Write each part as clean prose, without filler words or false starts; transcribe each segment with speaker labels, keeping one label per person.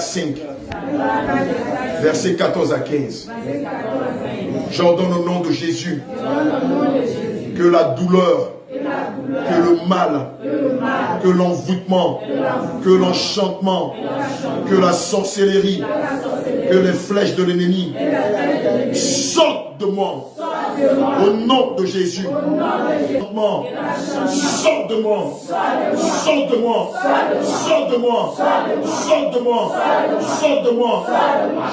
Speaker 1: 5, versets 14 à 15. J'ordonne au nom de Jésus que la douleur, que le mal, que l'envoûtement, que l'enchantement, que la sorcellerie, que les flèches de l'ennemi sortent de moi. Au nom de Jésus. Sors de moi. Sors de moi. Sors de moi. Sors de moi. Sors de moi.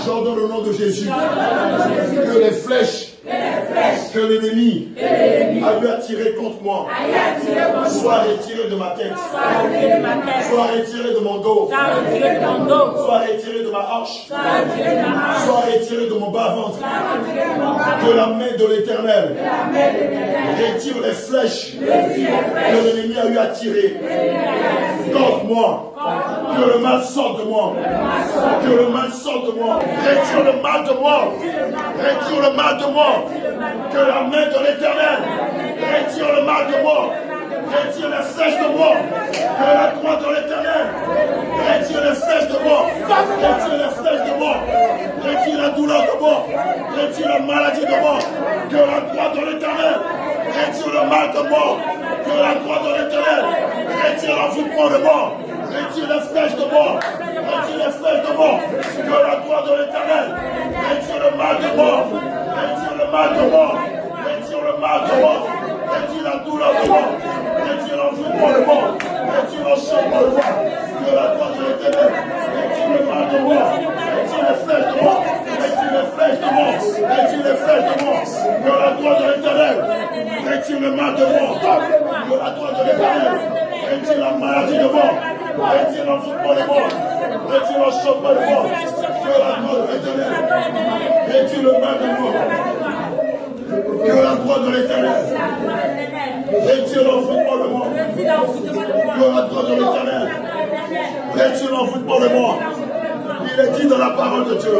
Speaker 1: J'ordonne au nom de Jésus que les flèches que l'ennemi a eu à tirer contre moi soit retiré de ma tête, soit retiré de mon dos, soit retiré de ma hanche, soit retiré de mon bas-ventre. Que la main de l'Éternel retire les flèches que l'ennemi a eu à tirer contre moi. Que le mal sorte de moi. Que le mal sorte de moi. Retire le mal de moi. Retire le mal de moi. Que la main de l'Éternel retire le mal de moi. Retire les flèches de moi. Que la croix de l'Éternel retire les flèches de moi. Retire les flèches de moi. Retire la douleur de moi. Retire la maladie de moi. Que la croix de l'Éternel retire le mal de moi. Que la croix de l'Éternel retire l'envoûtement de moi. Retire les flèches de moi. Retire les flèches de moi. Que la gloire de l'Éternel retire le mal de moi. Retire le mal de moi. Retire le mal de moi. Retire la douleur de moi. Retire l'envoûtement de moi. Retire l'enchantement de moi. Que la gloire de l'Éternel retire le mal de moi. Retire les flèches de moi. Retire les flèches de moi. Retire les flèches de moi. Que la gloire de l'Éternel retire le mal de moi. Que la gloire de l'Éternel retire la maladie de moi. Retire l'envoûtement de moi. Retire l'enchantement de moi. Que la gloire de l'Éternel retire le mal de moi. Que la gloire de l'Éternel retire l'envoûtement de moi. Que la gloire de l'Éternel retire l'envoûtement de moi. Il est dit dans la parole de Dieu.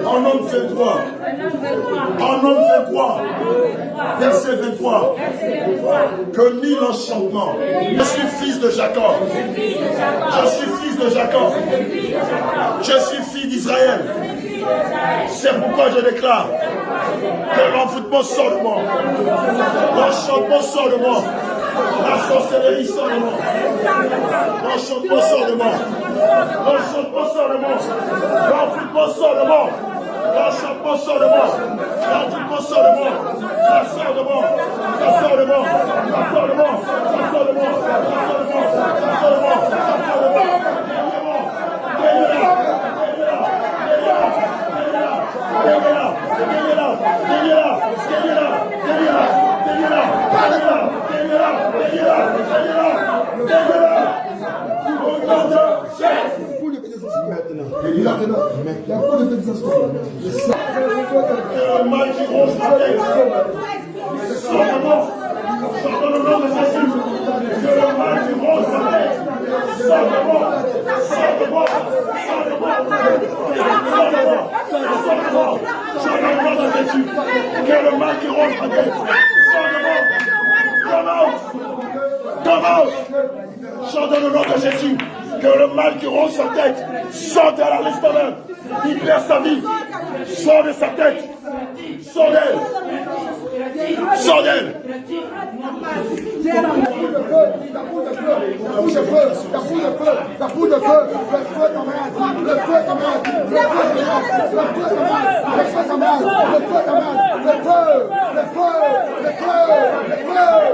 Speaker 1: En homme 23. En homme 23. Verset 23. Que ni l'enchantement. Je suis fils de Jacob. Je suis fils de Jacob. Je suis fils d'Israël. C'est pourquoi je déclare que l'envoûtement sort de moi. L'enchantement sort de moi. La sorcellerie sort de moi. L'enchantement sort de moi. L'enchantement sort de moi. L'envoûtement sort de moi. L'enchantement sort de moi. L'envoûtement sort de moi. Ça sort de moi. Ça sort de moi. Ça sort de moi. Ça sort de moi. Ça sort de moi. Ça sort de moi. Ça sort de moi. Que le mal qui ronge ma tête, come out. Chante dans le nom de Jésus. Que le mal qui ronge sa tête sorte à la liste même. Il perd sa vie. Sort de sa tête. Sort d'elle. Sort d'elle.
Speaker 2: La boule de feu, le feu d'Amad, le feu d'Amad, le feu d'Amad, le feu d'Amad, le feu d'Amad, le feu d'Amad, le feu, le feu, le feu, le feu,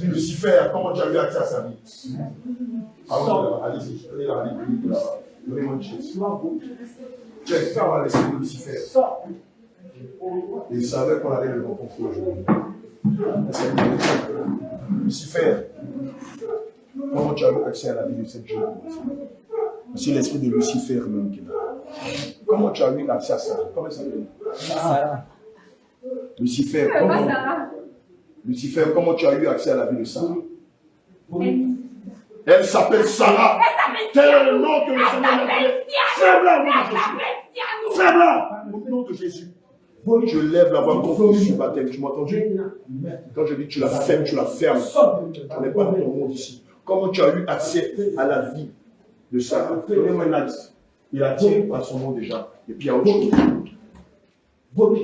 Speaker 1: Lucifer, comment tu as eu accès à sa vie? Allez-y, donnez-moi une chaise. Check, ça va l'esprit de Lucifer. Il savait qu'on allait le rencontrer aujourd'hui. Lucifer, comment tu as eu accès à la vie de cette jeune femme? C'est l'esprit de Lucifer même qui est là. Comment tu as eu accès à ça? Comment ça s'appelle? Lucifer, comment tu as eu accès à la vie de Sarah? Elle s'appelle Sarah. Tel est le nom que le Seigneur m'a donné. Fais-la au nom de Jésus. Je lève la voix contre le baptême. Tu m'as entendu? Quand je dis tu la fermes, tu la fermes. On n'est pas dans ton monde ici. Comment tu as eu accès à la vie de Sarah? Donnez-moi un axe. Il a dit par son nom déjà. Et puis il y a autre chose.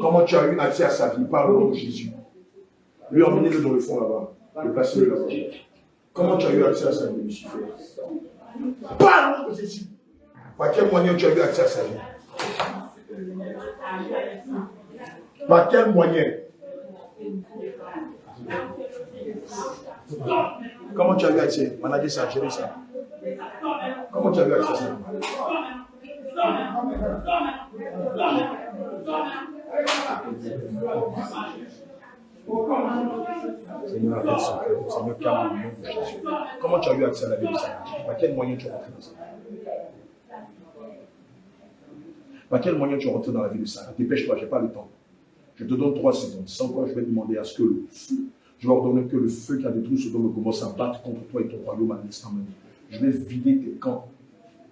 Speaker 1: Comment tu as eu accès à sa vie? Par le nom de Jésus. Lui, emmenez-le dans le fond là-bas. Le placez-le là-bas. Comment tu as eu accès à sa vie, Lucifer? Par le nom de Jésus. Par quel moyen tu as eu accès à sa vie? Par quel moyen? Comment tu as eu accès? Manager ça, gérer ça. Comment tu as eu accès à ça? Seigneur, appelle son cœur. Seigneur, calme le nom de Jésus. Comment tu as eu accès à la vie de ça? Par quel moyen tu es rentré dans ça? Par quel moyen tu es rentré dans la vie de Sarah? Dépêche-toi, je n'ai pas le temps. Je te donne 3 secondes. Sans quoi je vais demander à ce que le feu, je vais ordonner que le feu qui a détruit Sodome commence à battre contre toi et ton royaume à l'instant même. Je vais vider tes camps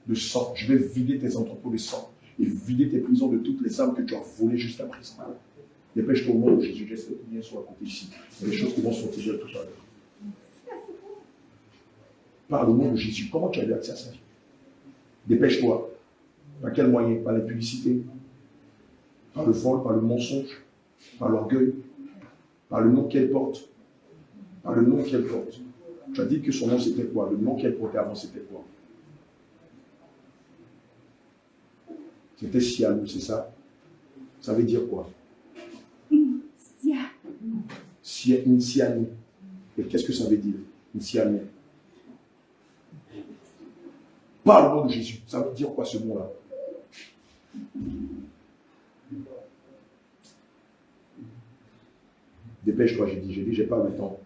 Speaker 1: de sang. Je vais vider tes entrepôts de sang. Et vider tes prisons de toutes les âmes que tu as volées jusqu'à présent. Dépêche-toi au nom de Jésus. J'espère que bien soit à côté ici. Il y a des choses qui vont sortir tout à l'heure. Par le nom de Jésus, comment tu as eu accès à sa vie? Dépêche-toi. Par quel moyen? Par l'impudicité, par le vol, par le mensonge, par l'orgueil, par le nom qu'elle porte. Par le nom qu'elle porte. Tu as dit que son nom c'était quoi? Le nom qu'elle portait avant c'était quoi? C'était Sialou, c'est ça? Ça veut dire quoi? Siani. Et qu'est-ce que ça veut dire? Siani. Par le nom de Jésus. Ça veut dire quoi ce mot-là? Dépêche-toi, j'ai dit, j'ai pas le temps.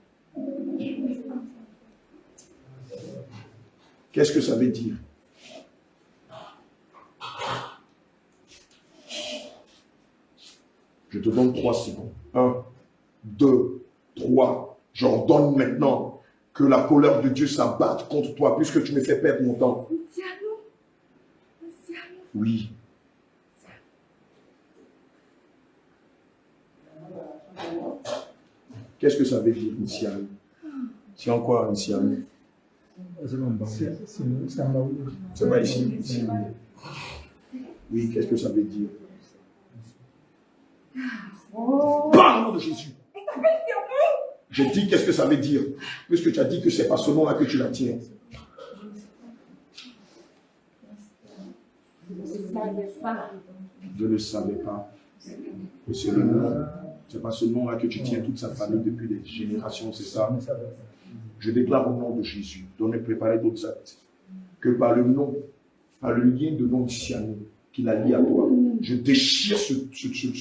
Speaker 1: Qu'est-ce que ça veut dire? Je te donne 3 secondes. 1, 2, 3. J'ordonne maintenant que la colère de Dieu s'abatte contre toi, puisque tu me fais perdre mon temps. Oui. Qu'est-ce que ça veut dire, initial? C'est en quoi, initial? C'est pas ici. Oui, qu'est-ce que ça veut dire? Par le nom de Jésus. Je dis qu'est-ce que ça veut dire, puisque tu as dit que c'est pas ce nom-là que tu la tiens. Je ne savais pas. Mais c'est le nom. C'est pas ce nom-là que tu tiens toute sa famille depuis des générations, c'est ça. Je déclare au nom de Jésus, donnez préparer d'autres actes, que par le nom, par le lien de nom de Siani, qu'il a lié à toi, Je déchire ce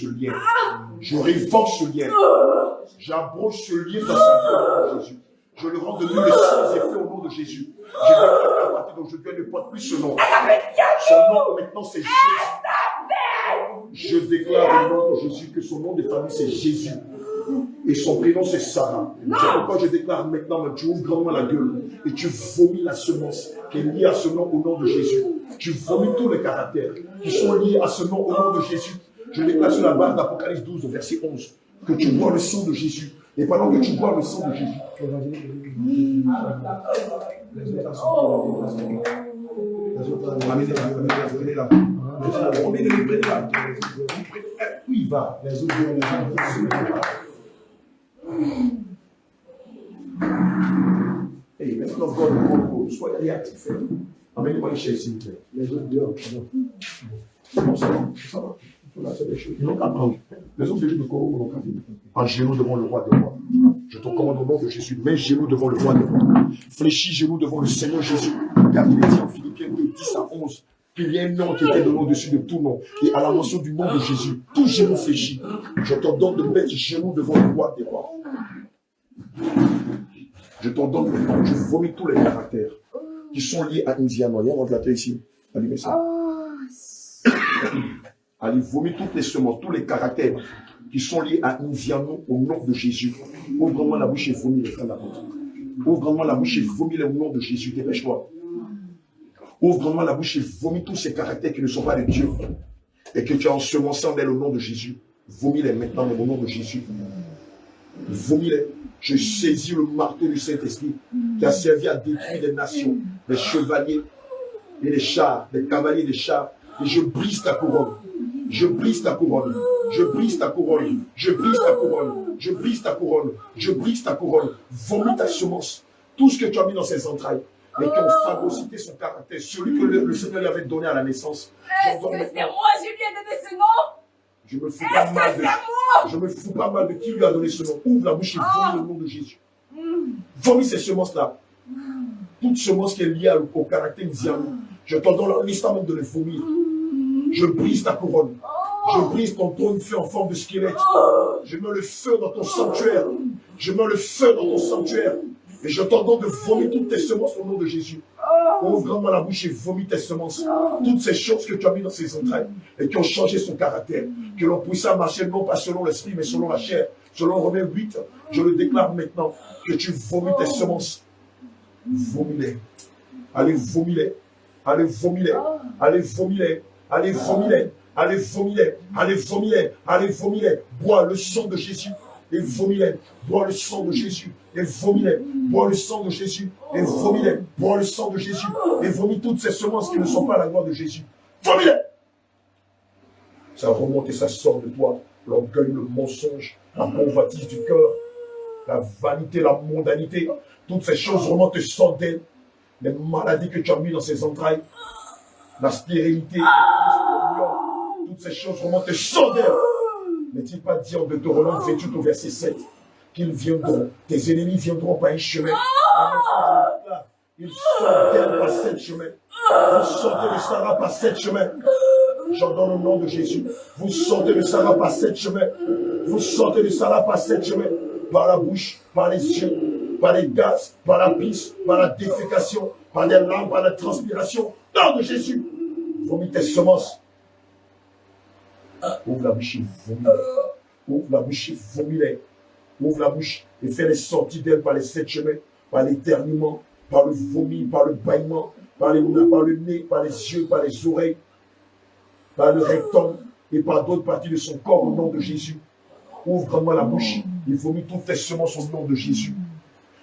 Speaker 1: lien. Je révoque ce lien. J'abroge ce lien dans sa vie au nom de Jésus. Je le rends devenu le sans effet au nom de Jésus. Je déclare qu'à partir d'aujourd'hui, elle ne porte plus ce nom. Son nom maintenant c'est Jésus. Je déclare au nom de Jésus que son nom de famille c'est Jésus. Et son prénom c'est Sarah. C'est pourquoi je déclare maintenant, tu ouvres grandement la gueule et tu vomis la semence qui est liée à ce nom au nom de Jésus. Tu vomis tous les caractères qui sont liés à ce nom au nom de Jésus. Je déclare sur la barre d'Apocalypse 12, verset 11, que tu bois le sang de Jésus. Et pendant que tu bois le sang de Jésus, amenez-la. Où il va? Hey, maintenant, God, soyez réactifs. Amenez-moi les chaises, s'il vous plaît. Les autres dehors. Non, ça va. Ils n'ont qu'à prendre. Les autres de Coro n'ont qu'à venir. En genoux devant le roi des rois. Je te commande au nom de Jésus. Mets genoux devant le roi des rois. Fléchis genoux devant le Seigneur Jésus. Car il est dit en Philippiens 2, 10 à 11. Qu'il y a un nom qui était donné au-dessus de tout nom. Et à la mention du nom de Jésus, tout genou fléchit. Je t'ordonne de mettre genoux devant le roi des rois. Je t'ordonne maintenant, je vomis tous les caractères qui sont liés à Indiana. Il y a un ventilateur ici. Allumez ça. Allez, vomis toutes les semences, tous les caractères qui sont liés à Indiano au nom de Jésus. Ouvre grandement la bouche et vomis les frères d'apôtre. Ouvre grandement la bouche et vomis les au nom de Jésus. Dépêche-toi. Ouvre grandement la bouche et vomis tous ces caractères qui ne sont pas de Dieu et que tu as ensemencé en elle au nom de Jésus. Vomis-les maintenant au nom de Jésus. Vomis-les. Je saisis le marteau du Saint-Esprit qui a servi à détruire les nations, les chevaliers et les chars, les cavaliers des chars. Et je brise ta couronne. Je brise ta couronne. Je brise ta couronne. Je brise ta couronne. Je brise ta couronne. Je brise ta couronne. Vomis ta semence. Tout ce que tu as mis dans ses entrailles. Et qui ont phagocyté son caractère. Celui que le Seigneur lui avait donné à la naissance.
Speaker 3: Est-ce que c'est moi, je lui ai donné ce nom?
Speaker 1: Je me fous pas mal de... Je me fous pas mal de qui lui a donné ce nom. Ouvre la bouche et vomis le nom de Jésus. Vomis ces semences-là. Toute semence qui est liée au caractère indiano. Je t'ordonne l'instant même de les vomir. Je brise ta couronne. Je brise ton trône fait en forme de squelette. Je mets le feu dans ton sanctuaire. Je mets le feu dans ton sanctuaire. Et je t'ordonne de vomir toutes tes semences au nom de Jésus. Ouvre grandement la bouche et vomis tes semences. Toutes ces choses que tu as mis dans ses entrailles et qui ont changé son caractère. Que l'on puisse marcher non pas selon l'esprit, mais selon la chair. Selon Romains 8, je le déclare maintenant que tu vomis tes semences. Vomis-les. Allez, vomis-les. Allez, vomis-les. Allez, vomis-les. Allez, vomis-les. Allez, vomis-les. Allez, vomis-les. Allez, vomis-les. Bois le sang de Jésus. Et vomis-les. Bois le sang de Jésus. Et vomis-les. Bois le sang de Jésus. Et vomis-les. Bois le sang de Jésus. Et vomis toutes ces semences qui ne sont pas la gloire de Jésus. Vomis-les. Ça remonte et ça sort de toi. L'orgueil, le mensonge, la convoitise du cœur, la vanité, la mondanité. Toutes ces choses remontent et sortent d'elle. Les maladies que tu as mis dans ses entrailles. La stérilité. Toutes ces choses remontent et sortent d'elle. N'est-il pas dit en Deutéronome 28 au verset 7 qu'ils viendront, tes ennemis viendront par un chemin. Ils sortent d'elle par 7 chemins. Vous sortez de Sarah par 7 chemins. J'entends le nom de Jésus. Vous sortez de Sarah par 7 chemins. Vous sortez de Sarah par 7 chemins. Par la bouche, par les yeux, par les gaz, par la pisse, par la défécation, par les larmes, par la transpiration. Nom de Jésus. Vomis tes semences. Ouvre la bouche et vomis-les. Ouvre la bouche et vomis-les. Ouvre la bouche et fais les sorties d'elle par les 7 chemins, par l'éternuement, par le vomi, par le bâillement, par le nez, par les yeux, par les oreilles, par le rectum et par d'autres parties de son corps au nom de Jésus. Ouvre grandement la bouche et vomis toutes tes semences au nom de Jésus.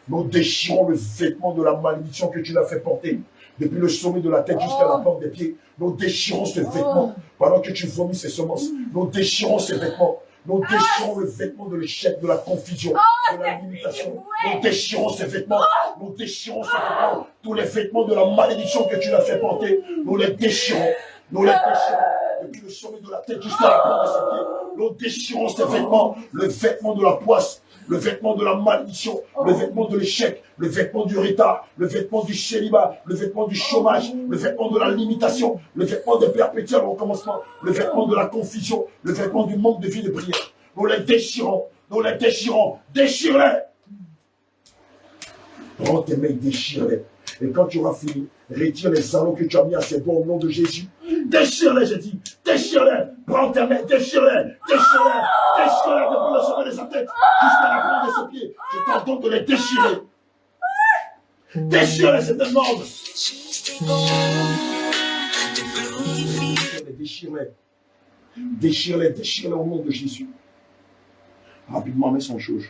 Speaker 1: Nous déchirons le vêtement de la malédiction que tu l'as fait porter. Depuis le sommet de la tête jusqu'à la plante des pieds, nous déchirons ce vêtement pendant que tu vomis ces semences. Nous déchirons ces vêtements. Nous déchirons le vêtement de l'échec, de la confusion, de la limitation. Nous déchirons ces vêtements. Nous déchirons ces vêtements. Tous les vêtements de la malédiction que tu l'as fait porter, nous les déchirons. Nous les déchirons. depuis le sommet de la tête jusqu'à la plante de ses pieds. Nous déchirons ces vêtements, le vêtement de la poisse, le vêtement de la malédiction, le vêtement de l'échec, le vêtement du retard, le vêtement du célibat, le vêtement du chômage, le vêtement de la limitation, le vêtement des perpétuels recommencements, le vêtement de la confusion, le vêtement du manque de vie de prière. Nous les déchirons, déchire-les. Prends tes mains, déchire-les. Et quand tu auras fini, retire les anneaux que tu as mis à ses doigts au nom de Jésus. Déchire-les, j'ai dit. Déchire-les. Prends tes mains, déchire-les. Déchire-les. Déchire-les depuis le sommet de sa tête jusqu'à la pointe de ses pieds. Je t'ordonne de les déchirer. Déchire-les, c'est un ordre. Déchire-les. Déchire-les, déchire-les au nom de Jésus. Rapidement, mets son chose.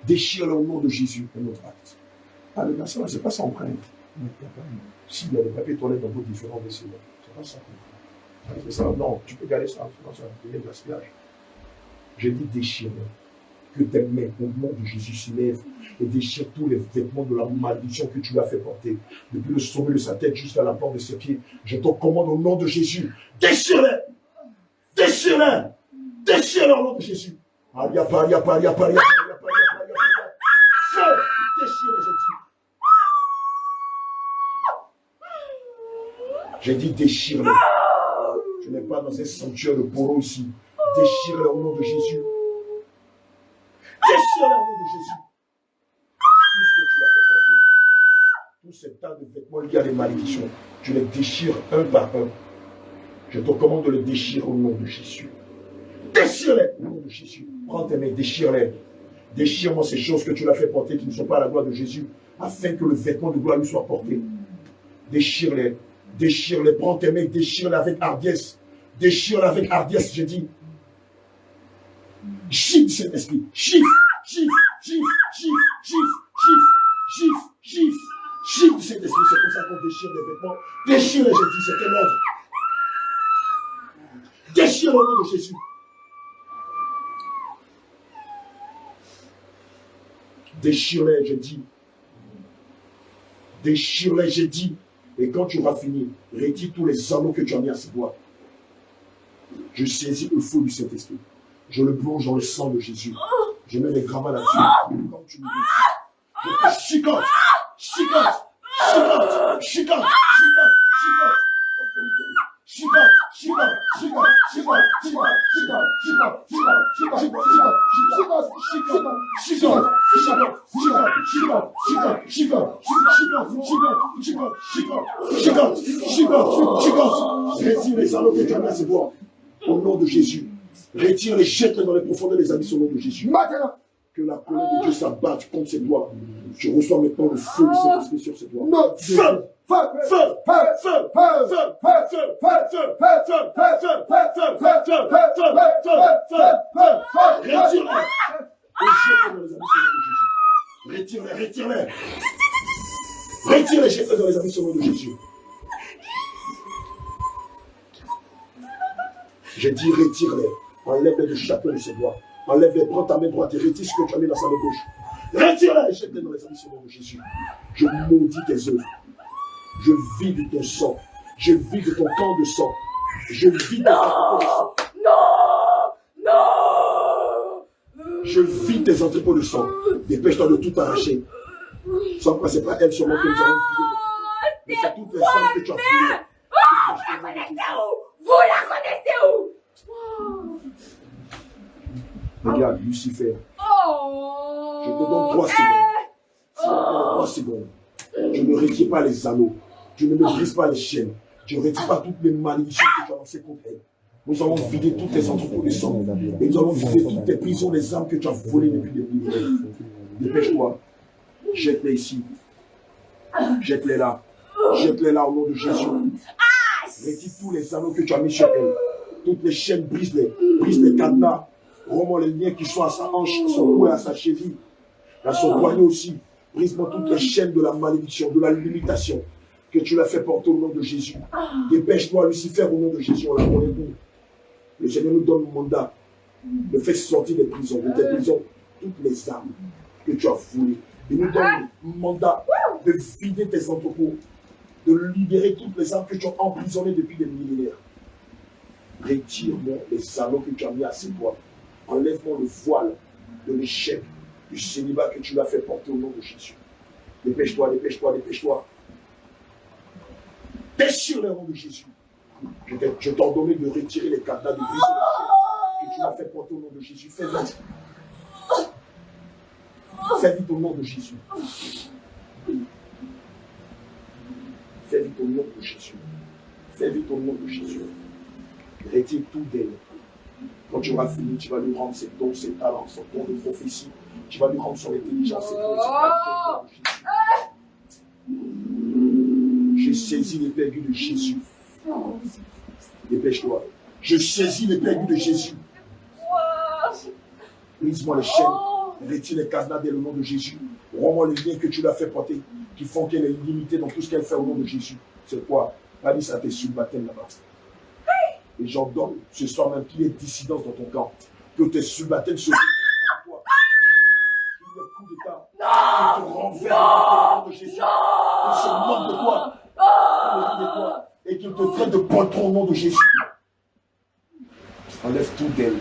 Speaker 1: Déchire-les au nom de Jésus, un autre acte. Ah, le garçon, c'est pas ça en train. S'il y a des papiers toilettes dans vos différents WC, c'est pas ça. C'est ça, non, tu peux garder ça, sinon ça va devenir gaspillage. J'ai dit déchire. Que tes mains, au nom de Jésus, se lèvent et déchire tous les vêtements de la malédiction que tu lui as fait porter. Depuis le sommet de sa tête jusqu'à la plante de ses pieds, je te commande au nom de Jésus. Déchire-les. Déchire-les. Déchire-les au nom de Jésus. Alia, paria, paria, paria, paria, paria. Feu. Déchire-les, j'ai dit déchire-les. Tu n'es pas dans un sanctuaire de poro ici. Déchire-les au nom de Jésus. Déchire-les au nom de Jésus. Tout ce que tu l'as fait porter, tous ces tas de vêtements liés à des malédictions, tu les déchires un par un. Je te commande de les déchirer au nom de Jésus. Déchire-les au nom de Jésus. Prends tes mains, déchire-les. Déchire-moi ces choses que tu l'as fait porter qui ne sont pas à la gloire de Jésus, afin que le vêtement de gloire lui soit porté. Déchire-les. Déchire-les, prends tes mains, déchire-les avec hardiesse. Déchire-les avec hardiesse, je dis. Chiffre cet esprit. Chiffre, chiffre, chiffre, chiffre, chiffre, chiffre, chiffre, chiffre, chiffre cet esprit. C'est comme ça qu'on déchire les vêtements. Déchire-les, je dis, c'est un ordre. Déchire au nom de Jésus. Déchire-les, je dis. Déchire-les, je dis. Et quand tu auras fini, retire tous les anneaux que tu as mis à ses doigts. Je saisis le feu du Saint-Esprit. Je le plonge dans le sang de Jésus. Je mets les gravats là-dessus. Comme tu me dis. Je te chicote. Chicote. Chicote. Chicote. Chicote. Chicote. Chicote. Chicote. Chicote. Chicote. Retire les anneaux que tu as mis à ses doigts. Au nom de Jésus. Retire les jette dans les profondeurs des abysses au nom de Jésus. Maintenant, que la colère de Dieu s'abatte contre ses doigts. Je reçois maintenant le feu de Saint-Esprit sur ses doigts. Non, feu! Feu! Feu! Feu! Feu! Feu! Retire-les! Retire-les, retire-les! Retire-les, jette-les dans les abysses au nom de Jésus. J'ai dit retire-les. Enlève-les de chacun de ses doigts. Enlève-les, prends ta main droite et retire ce que tu as mis dans sa main gauche. Retire-les et jette-les dans les abysses au nom de Jésus. Je maudis tes œuvres. Je vide ton sang. Je vide ton camp de sang. Je vide tes entrepôts de sang.
Speaker 3: Non!
Speaker 1: Je vide tes entrepôts de sang. Dépêche-toi de tout arracher. Sans quoi, c'est pas elle seulement que nous avons vidé. Mais c'est toutes les femmes que tu as fouillées.
Speaker 3: Vous la connaissez où? Vous la connaissez où?
Speaker 1: Regarde, Lucifer.
Speaker 3: Oh!
Speaker 1: Je te donne 3 secondes. Si on prend 3 secondes, je ne retire pas les anneaux. Je ne me brise pas les chaînes. Je ne retire pas toutes les malédictions que tu as lancées contre elle. Nous allons vider tous tes entrepôts de sang. Et nous allons vider toutes tes prisons, les âmes que tu as volées depuis des millénaires. Dépêche-toi. Jette-les ici. Jette-les là. Jette-les là au nom de Jésus. Retire tous les anneaux que tu as mis sur elle. Toutes les chaînes, brise-les. Brise les cadenas. Romps les liens qui sont à sa hanche, à son cou et à sa cheville. À son poignet aussi. Brise-moi toutes les chaînes de la malédiction, de la limitation que tu l'as fait porter au nom de Jésus. Dépêche-toi, Lucifer, au nom de Jésus. On l'a pour les bouts. Le Seigneur nous donne le mandat de faire sortir des prisons, de tes prisons, toutes les armes que tu as volées. Il nous donne le mandat de vider tes entrepôts, de libérer toutes les armes que tu as emprisonnées depuis des millénaires. Retire-moi les anneaux que tu as mis à ses doigts. Enlève-moi le voile de l'échec, du célibat que tu l'as fait porter au nom de Jésus. Dépêche-toi, dépêche-toi, dépêche-toi. Déchire le nom de Jésus. Je t'ordonne de retirer les cadenas, de briser les chaînes que tu m'as fait porter au nom de Jésus. Fais vite. Fais vite au nom de Jésus. Fais vite au nom de Jésus. Fais vite au nom de Jésus. Retire tout d'elle. Quand tu auras fini, tu vas lui rendre ses dons, ses talents, son don de prophétie. Tu vas lui rendre son intelligence, ses dons, Je saisis l'épée aiguë de Jésus. Dépêche-toi. Je saisis l'épée aiguë de Jésus. Brise-moi les chaînes. Retire les cadenas dès le nom de Jésus. Rends-moi les liens que tu l'as fait porter, qui font qu'elle est limitée dans tout ce qu'elle fait au nom de Jésus. C'est quoi? Pas dit ça t'es sous le baptême là-bas. Et j'ordonne ce soir même qu'il y ait dissidence dans ton camp. Que tes sous-baptêmes se reposent contre toi. Qu'il y ait coup d'état. Que te renverse au nom de Jésus. Qu'il se moque de toi. Et qu'il te traite de poltron au nom de Jésus. Enlève tout d'elle.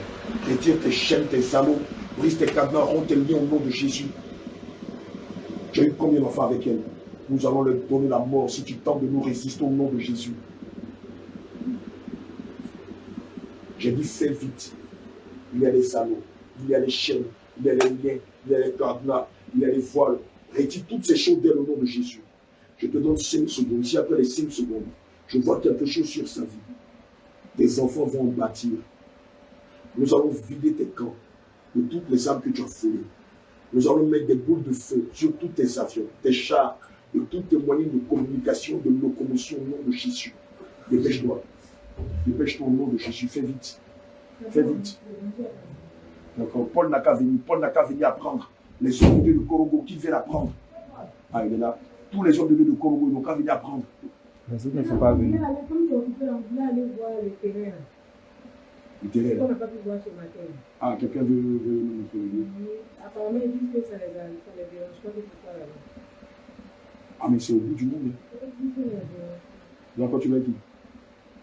Speaker 1: Retire tes chaînes, tes anneaux. Brise tes cadenas, romps tes liens au nom de Jésus. Tu as eu combien d'enfants avec elle? Nous allons leur donner la mort si tu tentes de nous résister au nom de Jésus. J'ai dit fais vite. Il y a les anneaux, il y a les chaînes, il y a les liens, il y a les cadenas, il y a les voiles. Retire toutes ces choses d'elle au nom de Jésus. Je te donne 5 secondes. Ici, après les 5 secondes, je vois quelque chose sur sa vie. Tes enfants vont en bâtir. Nous allons vider tes camps de toutes les armes que tu as foulées. Nous allons mettre des boules de feu sur tous tes avions, tes chars, et tous tes moyens de communication, de locomotion au nom de Jésus. Dépêche-toi. Dépêche-toi au nom de Jésus. Fais vite. Fais vite. D'accord. Paul n'a qu'à venir. Paul n'a qu'à venir apprendre. Les hommes de Dieu de Korogo, qui viennent apprendre? Ah, il est là. Tous les hommes de Dieu de Korogo, ils n'ont qu'à venir apprendre.
Speaker 4: Mais ceux qui ne sont pas venus.
Speaker 1: Le terrain.
Speaker 5: On n'a pas pu voir ce matin.
Speaker 1: Ah, quelqu'un veut nous montrer.
Speaker 5: Apparemment, ils disent que ça les dérange pas que tu sois là-bas.
Speaker 1: Ah, mais c'est au bout du monde. Donc, quand tu vas qui?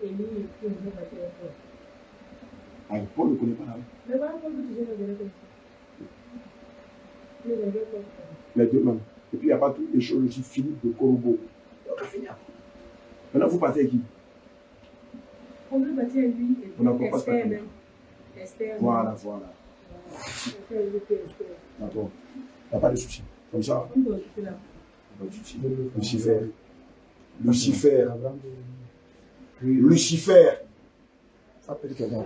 Speaker 5: Et lui, il est battu avec toi.
Speaker 1: Ah, Paul ne connaît pas là.
Speaker 5: Mais voilà, Paul, tu sais, le comme ça.
Speaker 1: Les deux mêmes. Et puis, il n'y a pas toutes les choses aussi. Philippe de Korogo. Donc, à finir. Maintenant, vous partez avec qui?
Speaker 5: On veut bâtir lui et
Speaker 1: On n'a
Speaker 5: puis
Speaker 1: pas
Speaker 5: Esther même. Esther.
Speaker 1: Voilà. D'accord. Il n'y a pas de souci. Comme ça.
Speaker 5: On doit occuper là.
Speaker 1: Pas de souci. Lucifer. Lucifer. Lucifer.
Speaker 4: Ça peut être quelqu'un.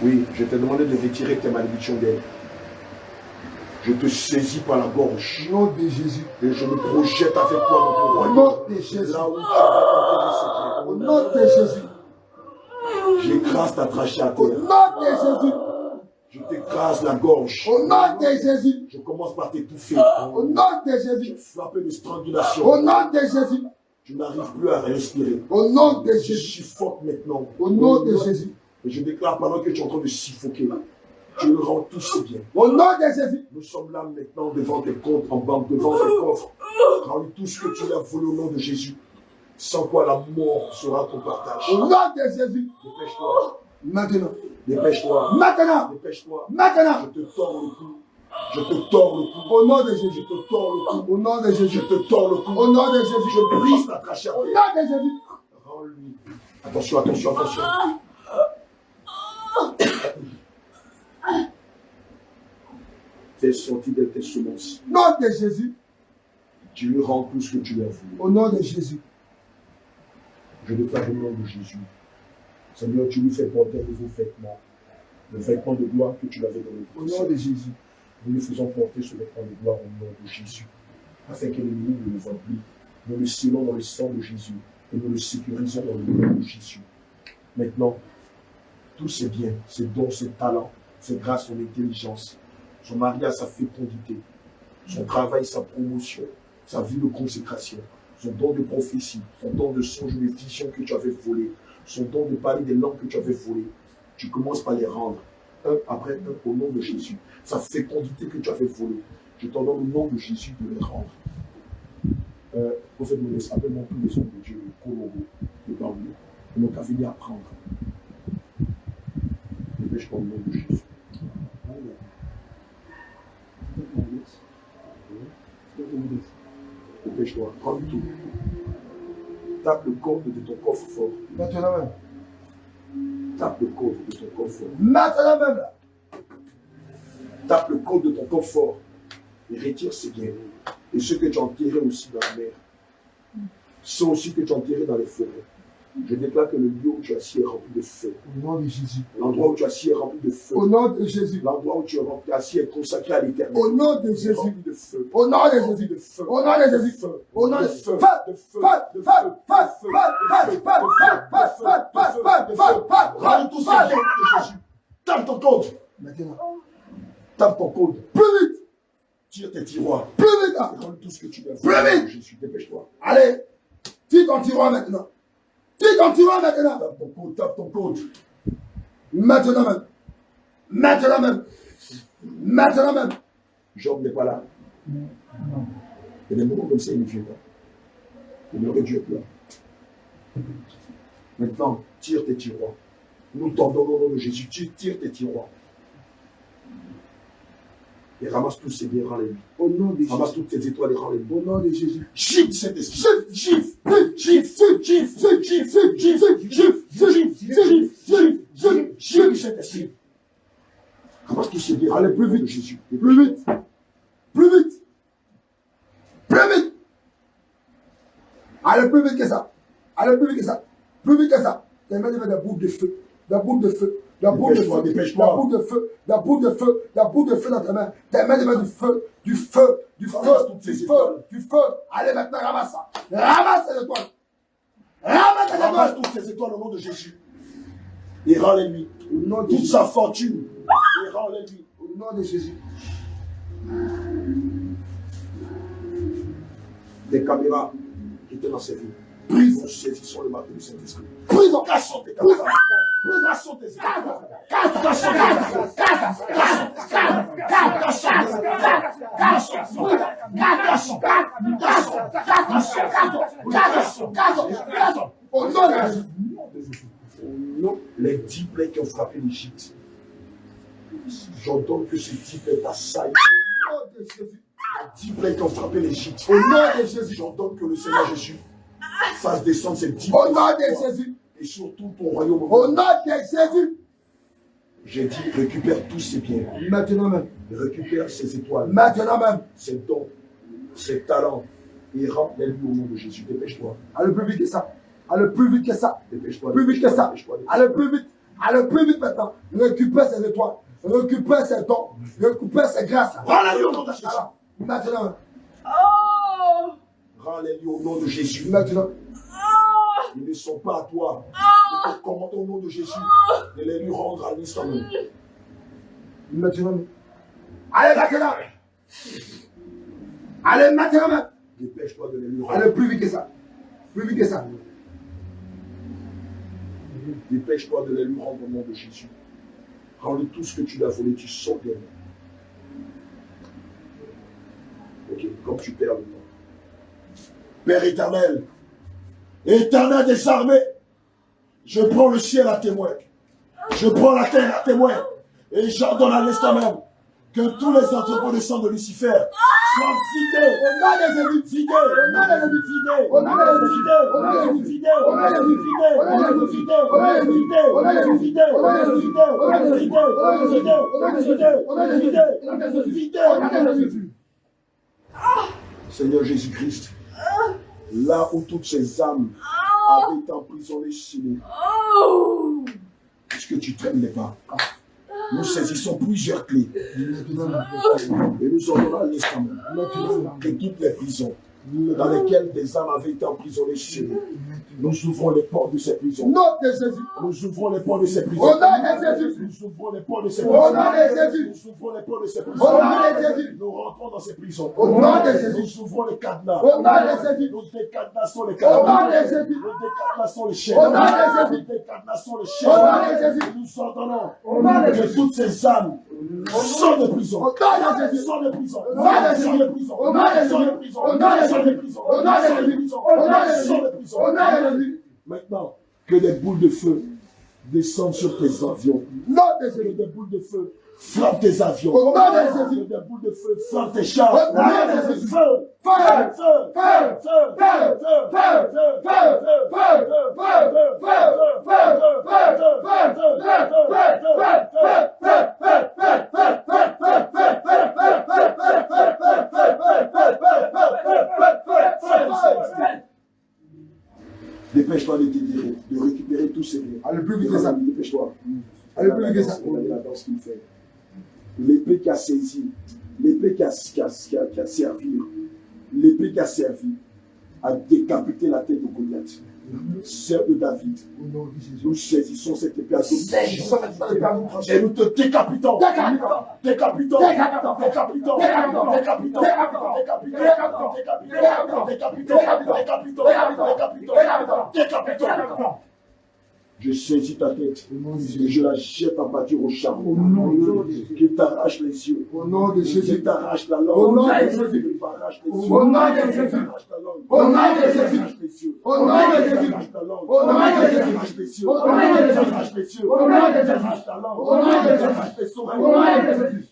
Speaker 1: Oui, je t'ai demandé de retirer tes malédictions d'elle. Je te saisis par la gorge.
Speaker 2: Au nom de Jésus.
Speaker 1: Et je me projette avec toi dans ton
Speaker 2: Au
Speaker 1: royaume.
Speaker 2: nom de Jésus.
Speaker 1: Là où tu vas
Speaker 2: Au nom de Jésus.
Speaker 1: j'écrase ta trachée à
Speaker 2: Au
Speaker 1: terre.
Speaker 2: nom de Jésus.
Speaker 1: Je t'écrase la gorge.
Speaker 2: Au nom de Jésus.
Speaker 1: Je commence par t'étouffer.
Speaker 2: Au nom de Jésus.
Speaker 1: Frapper de strangulation.
Speaker 2: Au nom de Jésus.
Speaker 1: Tu n'arrives plus à respirer.
Speaker 2: Au nom de
Speaker 1: Je
Speaker 2: Jésus.
Speaker 1: suffoque maintenant.
Speaker 2: Au nom de Jésus.
Speaker 1: Et je déclare pendant que tu es en train de suffoquer, tu le rends tout ce bien.
Speaker 2: Au nom de Jésus.
Speaker 1: Nous sommes là maintenant devant tes comptes en banque, devant tes coffres. Rends tout ce que tu as voulu au nom de Jésus. Sans quoi la mort sera ton partage.
Speaker 2: Au nom de Jésus.
Speaker 1: Dépêche-toi.
Speaker 2: Maintenant.
Speaker 1: Dépêche-toi.
Speaker 2: Maintenant.
Speaker 1: Dépêche-toi.
Speaker 2: Maintenant.
Speaker 1: Je te tords le cou. Je te tords le cou.
Speaker 2: Au nom de Jésus.
Speaker 1: Je te tords le cou.
Speaker 2: Au nom de Jésus.
Speaker 1: Je te tords le cou.
Speaker 2: Au nom de Jésus.
Speaker 1: Je brise ta trachée.
Speaker 2: Au nom de Jésus.
Speaker 1: Rends-lui. Attention, attention, attention. Fais sortir de tes semences.
Speaker 2: Au nom de Jésus.
Speaker 1: Tu lui rends tout ce que tu lui as voulu.
Speaker 2: Au nom de Jésus.
Speaker 1: Je déclare au nom de Jésus. Seigneur, tu lui fais porter un nouveau vêtement. Le vêtement de gloire que tu l'avais donné.
Speaker 2: Au nom de Jésus.
Speaker 1: Nous lui faisons porter ce vêtement de gloire au nom de Jésus. Afin que l'ennemi ne le voie plus. Nous le scellons dans le sang de Jésus. Et nous le sécurisons dans le nom de Jésus. Maintenant, tous ses biens, ses dons, ses talents, ses grâces, son intelligence, son mariage, sa fécondité, son travail, sa promotion, sa vie de consécration, son don de prophétie, son don de songe, de vision que tu avais volé, son don de parler des langues que tu avais volées. Tu commences par les rendre, un après un, au nom de Jésus. Sa fécondité que tu avais volée, je t'en donne au nom de Jésus de les rendre. Prophète Modeste, appelle-moi tous les hommes de Dieu, le Colombo, le Baoulou, et mon café à apprendre. Dépêche-toi au nom de Jésus. Dépêche-toi, prends tout. Tape le code de ton coffre fort.
Speaker 2: Maintenant même.
Speaker 1: Tape le code de ton coffre fort.
Speaker 2: Maintenant même.
Speaker 1: Tape le code de ton coffre fort et retire ces biens. Et ceux que tu as enterrés aussi dans la mer. Ceux aussi que tu as enterrés dans les forêts. Je déclare que le lieu où tu es assis est rempli de feu.
Speaker 2: Au nom de Jésus.
Speaker 1: L'endroit où tu es assis est rempli de feu.
Speaker 2: Au nom de Jésus.
Speaker 1: L'endroit où tu es assis est consacré à l'éternel.
Speaker 2: Au nom de Jésus.
Speaker 1: Rempli de feu.
Speaker 2: Au nom de
Speaker 1: Rempli
Speaker 2: Jésus.
Speaker 1: de feu.
Speaker 2: Au nom de Jésus.
Speaker 1: Feu.
Speaker 2: Au nom de
Speaker 1: Feu.
Speaker 2: feu.
Speaker 1: De feu. De feu. Rends tous ces biens de Jésus. Tape ton code.
Speaker 2: Maintenant.
Speaker 1: Tape ton code.
Speaker 2: Plus vite.
Speaker 1: Tire tes tiroirs.
Speaker 2: Plus vite.
Speaker 1: Rends tout ce que tu veux.
Speaker 2: Plus vite.
Speaker 1: Jésus, dépêche-toi.
Speaker 2: Allez. Tire ton tiroir maintenant. Tire ton tiroir maintenant.
Speaker 1: Tape ton code. Tape ton code.
Speaker 2: Maintenant même. Maintenant même. Maintenant même.
Speaker 1: Job n'est pas là. Il y a des moments comme ça, il ne vient pas. Il aurait dû être là. Maintenant, tire tes tiroirs. Nous t'ordonnons au nom de Jésus. Tire tes tiroirs. Et ramasse tous ces biens, rends-les-lui.
Speaker 2: Au nom de Jésus.
Speaker 1: Ramasse toutes tes étoiles et rends-les-lui.
Speaker 2: Au nom de Jésus.
Speaker 1: Gifle cet esprit.
Speaker 2: Gifle.
Speaker 1: Gifle cet esprit. Ramasse tous ces biens.
Speaker 2: Allez, plus vite.
Speaker 1: Jésus.
Speaker 2: Plus vite. Plus vite. Plus vite. Allez, plus vite que ça. Allez, plus vite que ça. Plus vite que ça. T'as même des boules de feu. La boule de feu. La boule de feu.
Speaker 1: Dépêche-toi.
Speaker 2: La boule de feu. La boule de feu. La boule de feu dans ta main. T'as même du feu. Du feu. Du feu. Du feu. Du feu. Allez, maintenant, ramasse ça. Ramasse les étoiles. Ramasse les
Speaker 1: Ramasse
Speaker 2: étoiles.
Speaker 1: toutes ces étoiles au nom de Jésus. Et rends-les-lui.
Speaker 2: Au nom de
Speaker 1: Toute
Speaker 2: Jésus.
Speaker 1: sa fortune. Et rends-les-lui.
Speaker 2: Au nom de Jésus.
Speaker 1: Des caméras qui étaient dans ses vies. Nous saisissons le marteau du Saint-Esprit.
Speaker 2: Prison.
Speaker 1: Cassons tes caméras. Cassons tes étoiles.
Speaker 2: Au nom de Jésus.
Speaker 1: Non, les 10 plaies qui ont frappé l'Égypte. J'entends que ces 10 plaies t'assaillent.
Speaker 2: Au nom de Jésus.
Speaker 1: Les 10 plaies qui ont frappé l'Égypte.
Speaker 2: Au nom de Jésus.
Speaker 1: J'entends que le Seigneur Jésus fasse descendre ces 10
Speaker 2: Au nom de Jésus.
Speaker 1: et surtout ton royaume.
Speaker 2: Au nom de Jésus.
Speaker 1: J'ai dit, récupère tous ces biens.
Speaker 2: Maintenant même.
Speaker 1: Récupère ces étoiles,
Speaker 2: Maintenant même.
Speaker 1: ces dons, ces talents. Et rends-les-lui au nom de Jésus. Dépêche-toi.
Speaker 2: Allez plus vite que ça. Allez plus vite que ça.
Speaker 1: Dépêche-toi.
Speaker 2: Plus vite que ça.
Speaker 1: Dépêche-toi.
Speaker 2: Allez plus vite. Allez plus vite maintenant. Récupère ces étoiles. Récupère ces dons. Récupère ces grâces.
Speaker 1: Rends-les-lui au nom de Jésus.
Speaker 2: Alors, maintenant même.
Speaker 3: Oh!
Speaker 1: Rends-les-lui au nom de Jésus.
Speaker 2: Maintenant.
Speaker 1: Ils ne sont pas à toi. Je te commande au nom de Jésus de les lui rendre à l'instant même.
Speaker 2: Maintenant. Allez maintenant. Allez maintenant même.
Speaker 1: Dépêche-toi de les lui rendre.
Speaker 2: Allez plus vite que ça. Plus vite que ça.
Speaker 1: Dépêche-toi de les lui rendre au nom de Jésus. Rends-lui tout ce que tu lui as volé, tu sors de lui. Ok, comme tu perds le temps. Père éternel, éternel des armées, je prends le ciel à témoin. Je prends la terre à témoin. Et j'ordonne à l'instant même que tous les entrepôts de sang de Lucifer soient vidés.
Speaker 2: Au nom de Jésus.
Speaker 1: Vidés.
Speaker 2: Au nom de Jésus.
Speaker 1: Vidés.
Speaker 2: Au nom de Jésus.
Speaker 1: Vidés.
Speaker 2: Au nom de Jésus.
Speaker 1: Vidés.
Speaker 2: Au nom de Jésus.
Speaker 1: Vidés.
Speaker 2: Au nom de Jésus.
Speaker 1: Vidés.
Speaker 2: Au nom de Jésus.
Speaker 1: Vidés.
Speaker 2: Au nom de Jésus.
Speaker 1: Vidés.
Speaker 2: Au nom de Jésus.
Speaker 1: Vidés.
Speaker 2: Au nom de Jésus.
Speaker 1: Vidés.
Speaker 2: Au nom de Jésus.
Speaker 1: Vidés.
Speaker 2: Au nom de Jésus.
Speaker 1: Vidés.
Speaker 2: Au nom de Jésus.
Speaker 1: Vidés.
Speaker 2: Au nom de Jésus.
Speaker 1: Vidés.
Speaker 2: Au nom de Jésus.
Speaker 1: Seigneur Jésus-Christ, là où toutes ces âmes avaient été emprisonnées chez nous, puisque tu traînes les pas, nous saisissons plusieurs clés et nous ordonnons à l'instant même que toutes les prisons dans lesquelles des âmes avaient été emprisonnées chez nous, nous ouvrons les portes de ces prisons.
Speaker 2: Au nom de Jésus.
Speaker 1: Nous ouvrons les portes de ces prisons.
Speaker 2: Au nom de Jésus.
Speaker 1: Nous ouvrons les portes de ces
Speaker 2: Au
Speaker 1: prisons.
Speaker 2: nom de Jésus.
Speaker 1: Nous ouvrons les portes de ces
Speaker 2: Au
Speaker 1: prisons.
Speaker 2: nom de Jésus.
Speaker 1: Nous rentrons dans ces prisons.
Speaker 2: Au nom de Jésus.
Speaker 1: Nous ouvrons les cadenas.
Speaker 2: Au nom de Jésus.
Speaker 1: Nous décadenassons les
Speaker 2: Au nom
Speaker 1: cadenas.
Speaker 2: de Jésus.
Speaker 1: Nous décadenassons les chaînes.
Speaker 2: Au nom de Jésus.
Speaker 1: Nous décadenassons les
Speaker 2: Au nom de
Speaker 1: chaînes.
Speaker 2: Jésus.
Speaker 1: Nous ordonnons
Speaker 2: Au nom de
Speaker 1: que
Speaker 2: Jésus.
Speaker 1: toutes ces âmes Sors de prison. Sors de prison. Sors de prison. Sors de prison. Sors de prison. Sors de prison. Sors de prison. Maintenant, que des boules de feu descendent sur tes avions. Que des boules de feu frappent tes avions. Que des boules de feu frappent tes chars. Feu. Dépêche-toi de récupérer tous ces biens.
Speaker 2: Allez plus vite que ça.
Speaker 1: Dépêche-toi.
Speaker 2: Allez plus vite que ça.
Speaker 1: Regardez la danse qu'il fait. L'épée qui a saisi, l'épée qui a servi, l'épée qui a servi à décapiter la tête de Goliath. Sœur de David, nous saisissons cette épée à dos et nous te décapitons. Décapitons. Je saisis ta tête et je la jette à pâture au charbon. Qu'il t'arrache les yeux.
Speaker 2: Au nom de Jésus.
Speaker 1: Qu'il t'arrache la langue.
Speaker 2: Au nom de Jésus.
Speaker 1: Qu'il t'arrache les yeux.
Speaker 2: Au nom de Jésus. Au nom de Jésus. Au nom de Jésus. Au nom de Jésus. Au nom de Jésus. Au nom de Jésus. Au nom de Jésus.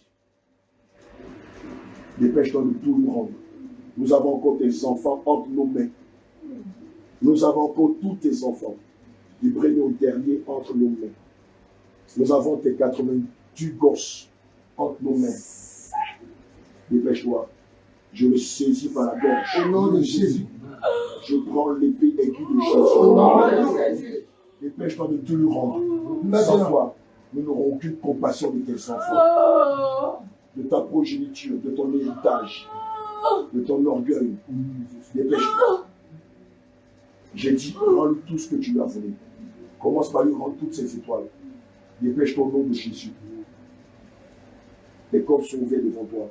Speaker 1: Dépêche-toi de tout nous rendre. Nous avons encore tes enfants entre nos mains. Nous avons encore tous tes enfants, du premier au dernier, entre nos mains. Nous avons tes 88 gosses entre nos mains. Dépêche-toi. Je le saisis par la gorge.
Speaker 2: Au nom de Jésus.
Speaker 1: Je prends l'épée aiguë de Jésus.
Speaker 2: Au nom de Jésus.
Speaker 1: Dépêche-toi de tout lui rendre. Sans toi, nous n'aurons aucune compassion de tes enfants, de ta progéniture, de ton héritage, de ton orgueil. Dépêche-toi. J'ai dit, rends-lui tout ce que tu lui as volé. Commence par lui rendre toutes ses étoiles. Dépêche-toi au nom de Jésus. Les corps sont ouverts devant toi.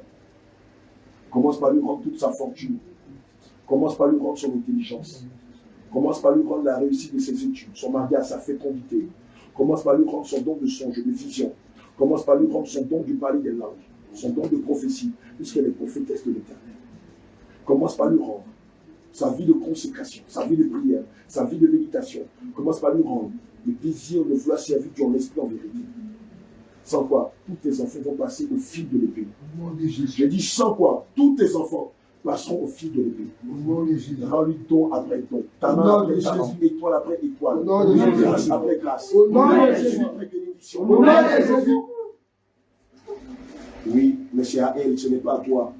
Speaker 1: Commence par lui rendre toute sa fortune. Commence par lui rendre son intelligence. Commence par lui rendre la réussite de ses études, son mariage, sa fécondité. Commence par lui rendre son don de songe, de vision. Commence par lui rendre son don du parler des langues, son don de prophétie, puisqu'elle est prophétesse de l'Éternel. Commence par lui rendre sa vie de consécration, sa vie de prière, sa vie de méditation. Commence par lui rendre le désir de vouloir servir ton esprit en vérité. Sans quoi, tous tes enfants vont passer au fil de l'épée. Je dis sans quoi, tous tes enfants passeront au fil de l'épée. Rends-lui don après don. Ta main après ta main, étoile après étoile. Grâce après grâce. Bénédiction après bénédiction. Oui, mais c'est à elle, ce n'est pas à toi.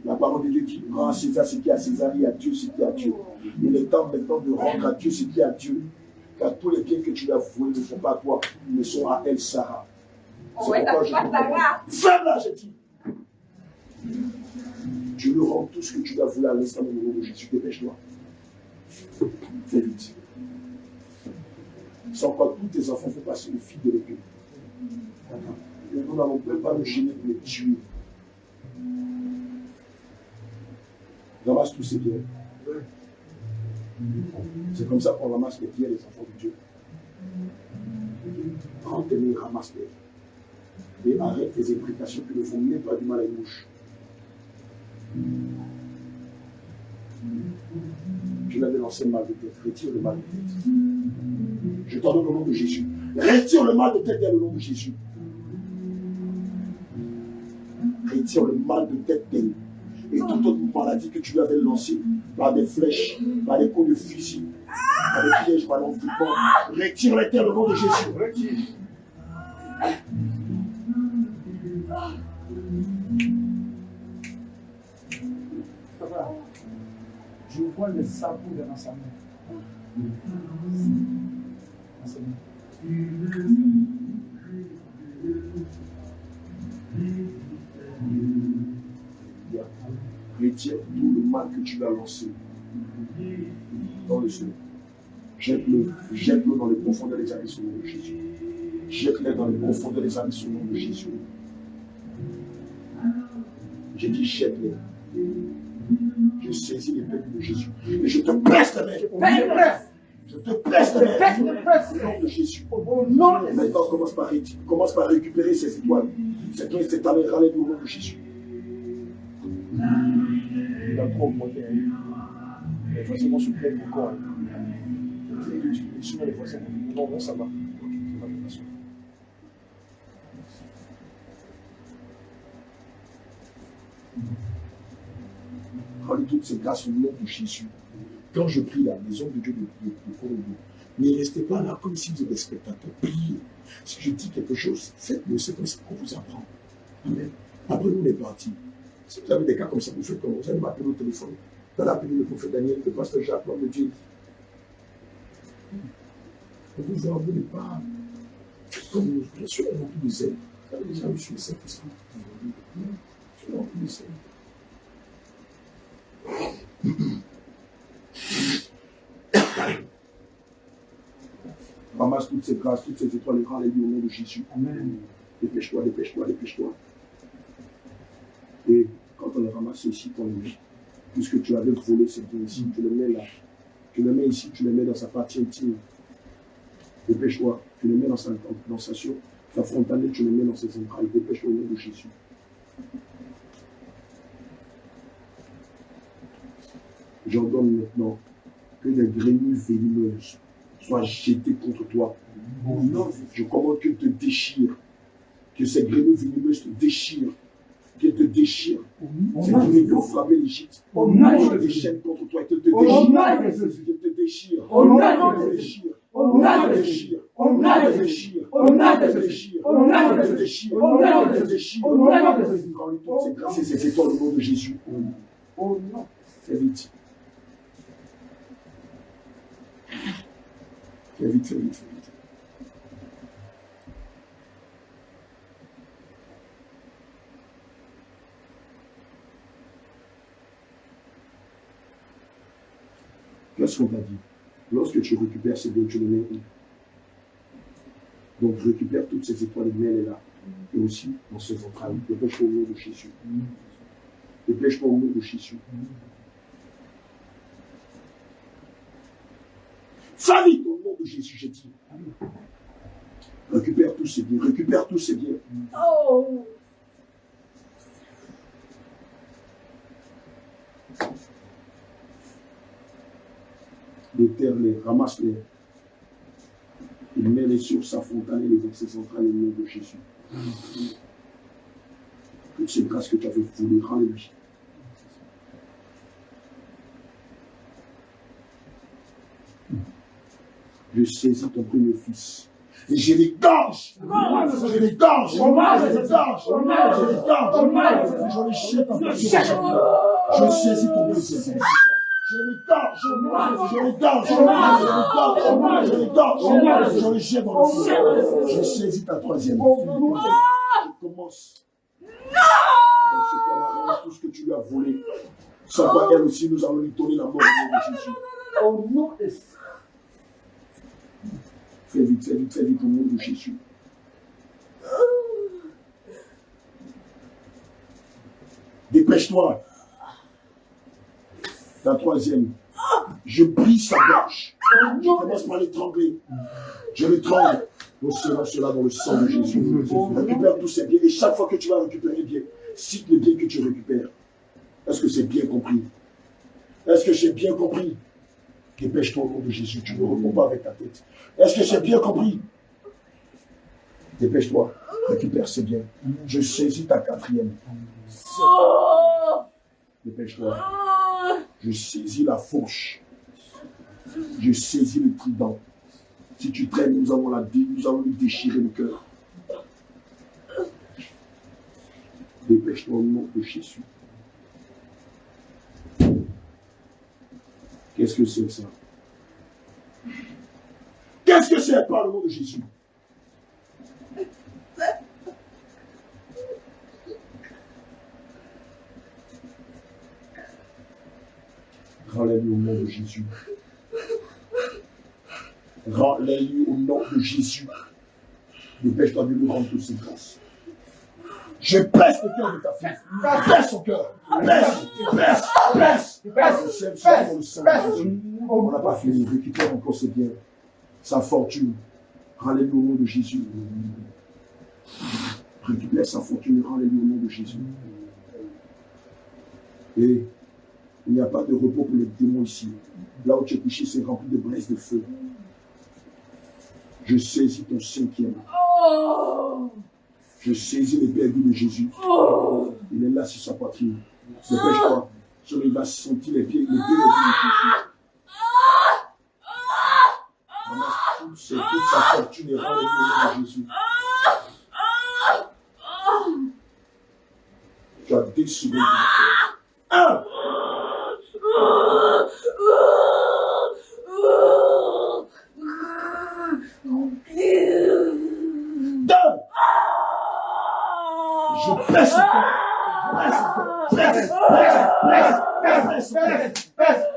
Speaker 1: La parole de Dieu dit, rends à César ce qui est à César et à Dieu ce qui est à Dieu. Il est temps maintenant de rendre à Dieu ce qui est à Dieu. Car tous les biens que tu as voués ne sont pas à toi, mais sont à elle, Sarah. C'est pourquoi je te demande. Ferme-la, j'ai dit. Tu lui rends tout ce que tu as voulu à l'instant du nom de Jésus. Dépêche-toi. Fais vite. Sans quoi tous tes enfants font passer au fil de l'épée. Et nous n'allons pas nous gêner pour les tuer. Ramasse tous ces biens. C'est comme ça qu'on ramasse les biens des enfants de Dieu. Prends tes mains, ramasse-les. Et arrête tes implications qui ne font même pas du mal à une mouche. Tu l'avais lancé le mal de tête. Retire le mal de tête. Je t'ordonne au nom de Jésus. Retire le mal de tête dans le nom de Jésus. Retire le mal de tête d'elle. Et toute autre maladie que tu lui avais lancée par des flèches, par des coups de fusil, par des pièges, par l'envoûtement, retire-les dans le nom de Jésus. Retire.
Speaker 6: Je vois le sabot dans sa main.
Speaker 1: Retire tout le mal que tu as lancé dans le ciel. Jette-le dans les profondeurs des abysses au nom de Jésus. Jette-le dans les profondeurs des abysses au nom de Jésus. J'ai dit jette-le. Je saisis les peuples de Jésus et je te presse la main. Je te presse de
Speaker 2: Presse,
Speaker 1: main.
Speaker 2: presse.
Speaker 1: Au nom de Jésus.
Speaker 2: Au nom de
Speaker 1: Maintenant, commence par récupérer ces étoiles. Ces dons et ces talents, râlez au nom de Jésus.
Speaker 6: Il a trop augmenté. Les forcément se plaignent encore. Sinon, les forcément. Non, non, ça va.
Speaker 1: Rendez toutes ces grâces au nom de Jésus. Quand je prie la maison de Dieu de Colombo, ne restez pas là comme si vous êtes des spectateurs. Priez. Si je dis quelque chose, faites-le. C'est comme ça qu'on vous apprend. Amen. Après, nous, on est partis. Si vous avez des cas comme ça, vous faites comme vous allez m'appeler au téléphone. Dans l'appel le prophète Daniel, le pasteur Jacques, l'homme de Dieu. Ne vous envoyez pas. Comme nous, bien sûr, on a tous les ailes. Vous avez déjà reçu le Saint-Esprit. Je suis rempli de ailes. Ramasse toutes ces grâces, toutes ces étoiles, et rends-les au nom de Jésus.
Speaker 6: Amen.
Speaker 1: Dépêche-toi, dépêche-toi, dépêche-toi. Et quand on les ramasse ici, on les met. Puisque tu avais volé ces dons ici, tu les mets là. Tu les mets ici, tu les mets dans sa partie intime. Dépêche-toi, tu les mets dans sa frontale, tu les mets dans ses entrailles. Dépêche-toi au nom de Jésus. J'ordonne maintenant que des grenouilles venimeuses soient jetées contre toi. Non, je commande qu'elles te déchirent. Que ces grenouilles venimeuses te déchirent. Qu'elles te déchirent. Ces grenouilles qui ont frappé l'Égypte. Qu'elles te déchaînent contre toi. Qu'elles te déchirent. Qu'elles te déchirent. Qu'elles te déchirent. Qu'elles te déchirent. Qu'elles te déchirent. Qu'elles te déchirent. Qu'elles te déchirent. Qu'elles te déchirent. Prends toutes ces grâces et ces étoiles au nom de Jésus.
Speaker 2: Oh non.
Speaker 1: Fais vite. Fais vite, fais vite, fais vite. Qu'est-ce qu'on t'a dit? Lorsque tu récupères ces dons, tu les mets où? Donc récupère toutes ces étoiles, mets-les là. Et aussi dans ces entrailles. Dépêche-toi au nom de Jésus. Dépêche-toi au nom de Jésus. Fais vite au nom de Jésus, j'ai dit. Récupère tous ces biens, récupère tous ces biens.
Speaker 3: Oh!
Speaker 1: Déterre-les, ramasse-les. Il met-les sur sa fontaine et dans ses entrailles au nom de Jésus. Toutes ces grâces que tu avais voulu, rends-les-lui. Je saisis ton premier fils. Et je les gorge. Je les gorge. Je les gorge. Je les gorge. Je les jette en place. Je saisis ton deuxième fils. Je les gorge. Je les gorge. Je les gorge. Je les jette dans le feu. Je saisis ta troisième. Je commence. Dans ce cas-là, rends tout ce que tu lui as volé. Sans quoi elle aussi, nous allons lui donner la mort au nom de Jésus.
Speaker 2: Au nom de
Speaker 1: Fais vite, fais vite, fais vite au nom de Jésus. Dépêche-toi. La troisième. Je brise sa gorge. Je commence par l'étrangler. Je l'étrangle. Nous serons cela dans le sang de Jésus. Récupère tous ces biens. Et chaque fois que tu vas récupérer bien, cite les biens que tu récupères. Est-ce que c'est bien compris? Est-ce que j'ai bien compris? Dépêche-toi au nom de Jésus. Tu ne réponds pas avec ta tête. Est-ce que j'ai bien compris? Dépêche-toi. Récupère ces biens. Je saisis ta quatrième. Dépêche-toi. Je saisis la fourche. Je saisis le trident. Si tu traînes, nous allons lui déchirer le cœur. Dépêche-toi au nom de Jésus. Qu'est-ce que c'est ça? Qu'est-ce que c'est par le nom de Jésus? Rends-les-lui au nom de Jésus. Rends-les-lui au nom de Jésus. Dépêche-toi de lui rendre toutes ses grâces. Je baisse le cœur de ta fille. Baisse son cœur. Baisse, baisse, baisse. Baisse, baisse, baisse. On n'a pas fini. Récupère encore ses biens, sa fortune. Alléluia au nom de Jésus. Récupère sa fortune. Alléluia au nom de Jésus. Et il n'y a pas de repos pour les démons ici. Là où tu es couché, c'est rempli de braises de feu. Je saisis ton cinquième. Je saisis les perdus de Jésus. Il est là sur sa poitrine. Dépêche-toi. Il va sentir les pieds, les pieds de Jésus. C'est toute sa fortune et rend le nom de Jésus. Tu as des secondes. Un. Je presse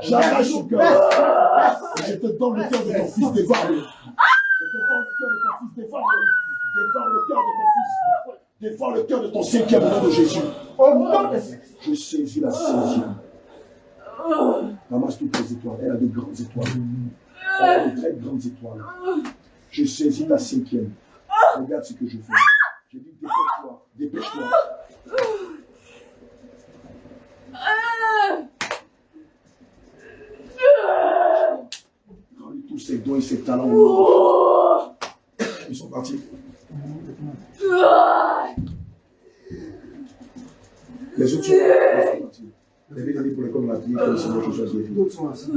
Speaker 1: j'arrache son cœur. Je te donne le cœur de ton fils dévoré. Je te donne le cœur de ton fils dévoré. Dévore le cœur de ton fils. Dévore le cœur de ton cinquième au nom de Jésus. Je saisis la cinquième. Ramasse toutes les étoiles. Elle a de grandes étoiles. Elle a de très grandes étoiles. Je saisis la cinquième. Regarde ce que je fais. Je dis dépêche-toi. Dépêche-toi. Rends-lui tous ses dons et ses talents. Ils sont partis. Les autres sont partis. Les deux années pour l'école de la vie, comme c'est moi je choisis. D'autres sont assis.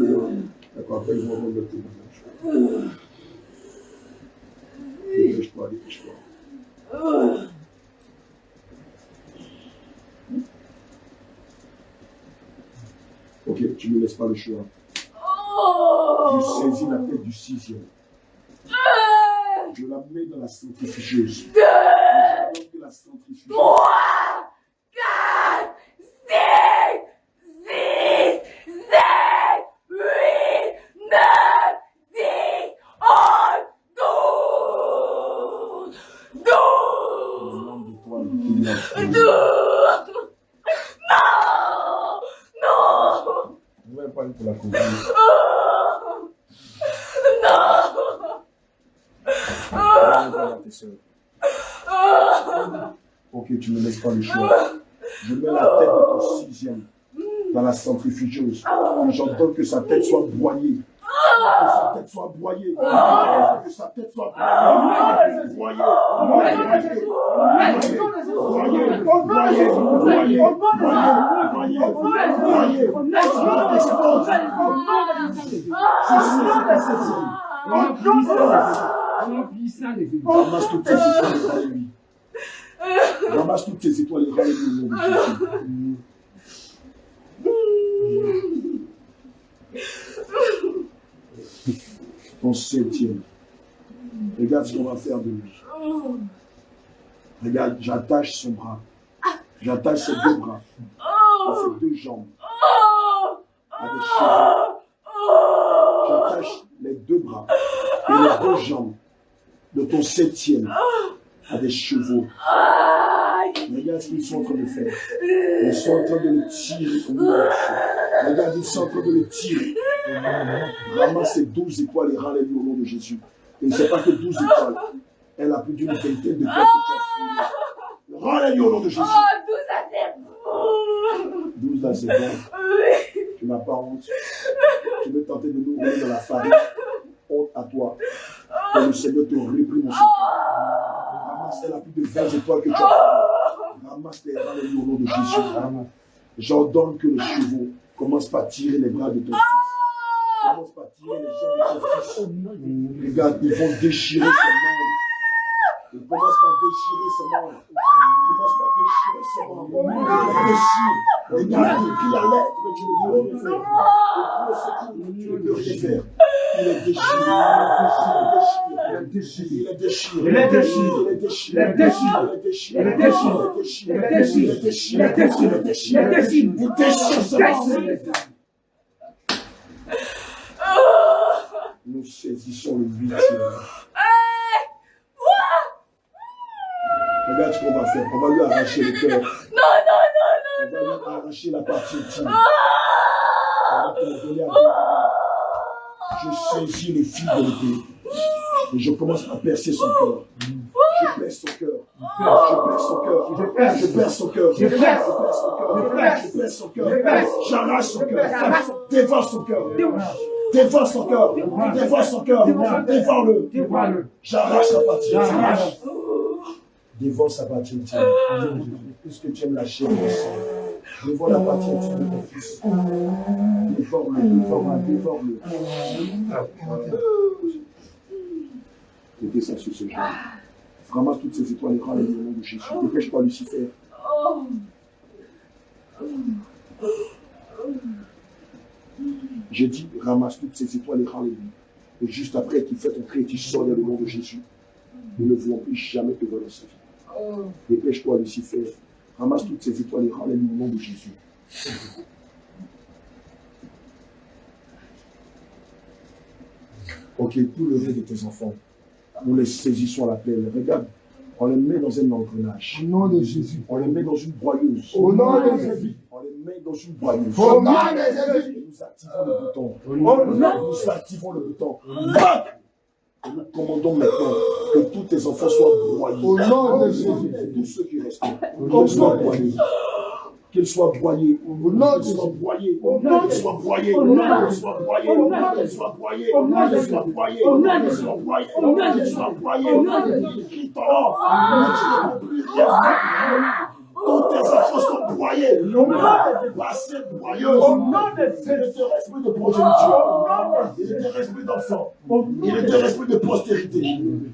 Speaker 1: D'accord, après ils vont rendre le témoignage. Dépêche-toi, dépêche-toi. Ok, tu ne me laisses pas le choix. Je saisis la tête du sixième. Je la mets dans la centrifugeuse. Je veux que la centrifugeuse.
Speaker 3: 3, 4, 5, 6, 7, 8, 9, 10, 11, 12. 12.
Speaker 1: Ne même pas pour la conduire. Ok, tu ne me laisses pas le choix. Je mets la tête de ton sixième dans la centrifugeuse. J'entends que sa tête soit broyée. Que sa tête soit broyée. Que sa tête soit broyée. Ramasse toutes tes étoiles, lui. Ramasse toutes tes étoiles et rends-les au nom de Jésus. Ton septième. Regarde ce qu'on va faire de lui. Regarde, j'attache son bras. J'attache ses deux bras à ses deux jambes. À des cheveux. J'attache les deux bras et les deux jambes de ton septième à des chevaux. Regarde ce qu'ils sont en train de faire. Ils sont en train de le tirer comme une hache. Regarde, ils sont en train de le tirer. Ramasse ces 12 étoiles et rends-les-lui au nom de Jésus. Et ne sait pas que 12 étoiles. Elle a plus d'une vingtaine de cœurs que tu as fournis. Rends-les-lui au nom de Jésus. 12 là, c'est bon. Tu n'as pas honte. Tu veux tenter de nous rouler dans la farine. Honte à toi. Que le Seigneur te réprime en ce temps. Ramasse, elle a plus de 20 étoiles que tu as. Ramasse-les, rends-les-lui au nom de Jésus. J'ordonne que les chevaux commencent par tirer les bras de ton fils. Commence par tirer les jambes de ton fils. Regarde, ils vont déchirer ses membres. Ils commencent par déchirer ses membres. Ils commencent par déchirer ses membres. Ils déchirent. Regarde, il crie à l'aide, mais tu ne peux rien faire. Tu ne peux rien faire. Il est déchiré. Il est déchiré. Il est déchiré. Il est déchiré. Il est déchiré. Il est déchiré. Il est déchiré. Il est déchiré. Il est déchiré. Il est déchiré. Il est déchiré. Il déchire. Nous saisissons le huitième. Regarde ce qu'on va faire. On va lui arracher le cœur. On va lui arracher la partie intime. On va te le donner à Dieu. Je saisis les fils de l'épée. Et je commence à percer son cœur. Je perce son cœur. Je perce son cœur. Je perce son cœur. Je perce son cœur. Je perce son cœur. J'arrache son cœur. Dévore son cœur. Dévore son cœur. Dévore son cœur. Dévore-le. J'arrache sa partie. Dévore sa partie intime. Puisque tu aimes la chair et le sang. Dévore la partie intime de ton fils. Dévore-le. Mettez ça sur ce genre. Ramasse toutes ces étoiles et rends-les au nom de Jésus. Dépêche-toi, Lucifer. J'ai dit, ramasse toutes ces étoiles et rends-les. Et juste après qu'il fait entrer, tu sors dans le nom de Jésus. Nous ne voulons plus jamais te voir dans sa vie. Dépêche-toi, Lucifer. Ramasse toutes ces étoiles et rends-les au nom de Jésus. Ok, tout le reste de tes enfants, nous les saisissons à la pelle. Regarde, on les met dans un engrenage.
Speaker 2: Au nom de Jésus.
Speaker 1: On les met dans une broyeuse.
Speaker 2: Au nom de Jésus.
Speaker 1: On les met dans une broyeuse.
Speaker 2: Au nom de Jésus.
Speaker 1: Et nous activons le bouton. Nous activons le bouton. Et nous commandons maintenant que tous tes enfants soient broyés.
Speaker 2: Au nom de Jésus.
Speaker 1: Tous ceux qui restent. Qu'ils soient broyés. Qu'ils soient broyés.
Speaker 2: Au nom de
Speaker 1: Qu'ils soient
Speaker 2: Jésus.
Speaker 1: broyés.
Speaker 2: Au nom de
Speaker 1: Qu'ils soient broyés.
Speaker 2: Au nom de
Speaker 1: Qu'ils soient broyés.
Speaker 2: Au nom de
Speaker 1: Qu'ils soient broyés.
Speaker 2: Au nom de
Speaker 1: Qu'ils soient broyés.
Speaker 2: Au nom de
Speaker 1: Qu'ils soient broyés.
Speaker 2: Au nom de
Speaker 1: Qu'ils soient broyés.
Speaker 2: Au nom de
Speaker 1: Ils crient ton nom. Mais tu ne peux plus rien. Tous tes enfants sont broyés. Passez broyeuse. Il est de respect de progéniture. Il est de respect d'enfants. Il est de respect de postérité.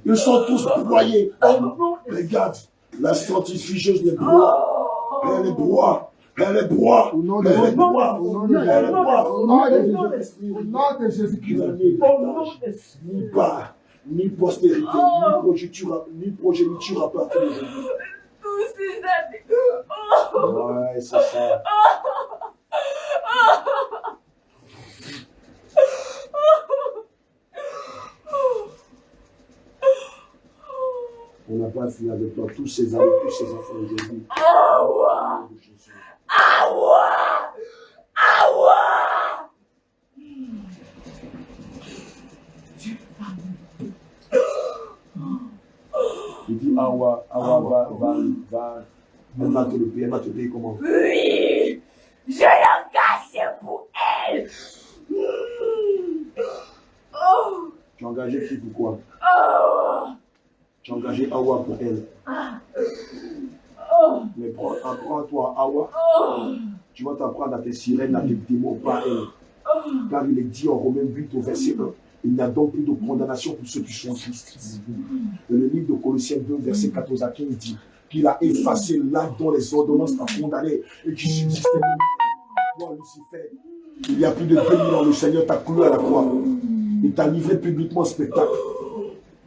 Speaker 1: Ils sont tous broyés. Regarde, la centrifugeuse les broie. Elle les broie. Elle les broie.
Speaker 2: Au nom de
Speaker 1: Elle les
Speaker 2: Jésus.
Speaker 1: broie.
Speaker 2: Au nom de
Speaker 1: Elle les broie.
Speaker 2: Au nom de Jésus. Au nom de Jésus-Christ.
Speaker 1: Ni part, ni postérité, ni progéniture à partir de Jésus.
Speaker 3: Tous ces années.
Speaker 1: Ouais, c'est ça. On n'a pas fini avec toi. Tous ces amis, tous ces enfants aujourd'hui. Il dit Awa elle va te payer comment?
Speaker 3: Oui, je l'engage pour elle.
Speaker 1: Tu as engagé qui pour quoi? Tu as engagé Awa pour elle. Mais apprends-toi Awa. Tu vas t'apprendre à tes sirènes, à tes démons, pas elle. Car il est dit en Romains 8 au verset 1. Il n'y a donc plus de condamnation pour ceux qui sont en Christ. Dans le livre de Colossiens 2, verset 14 à 15, dit qu'il a effacé l'acte dont les ordonnances t'ont condamné et qui subsistait. Toi, Lucifer, il y a plus de 2000 ans, le Seigneur t'a cloué à la croix. Il t'a livré publiquement spectacle.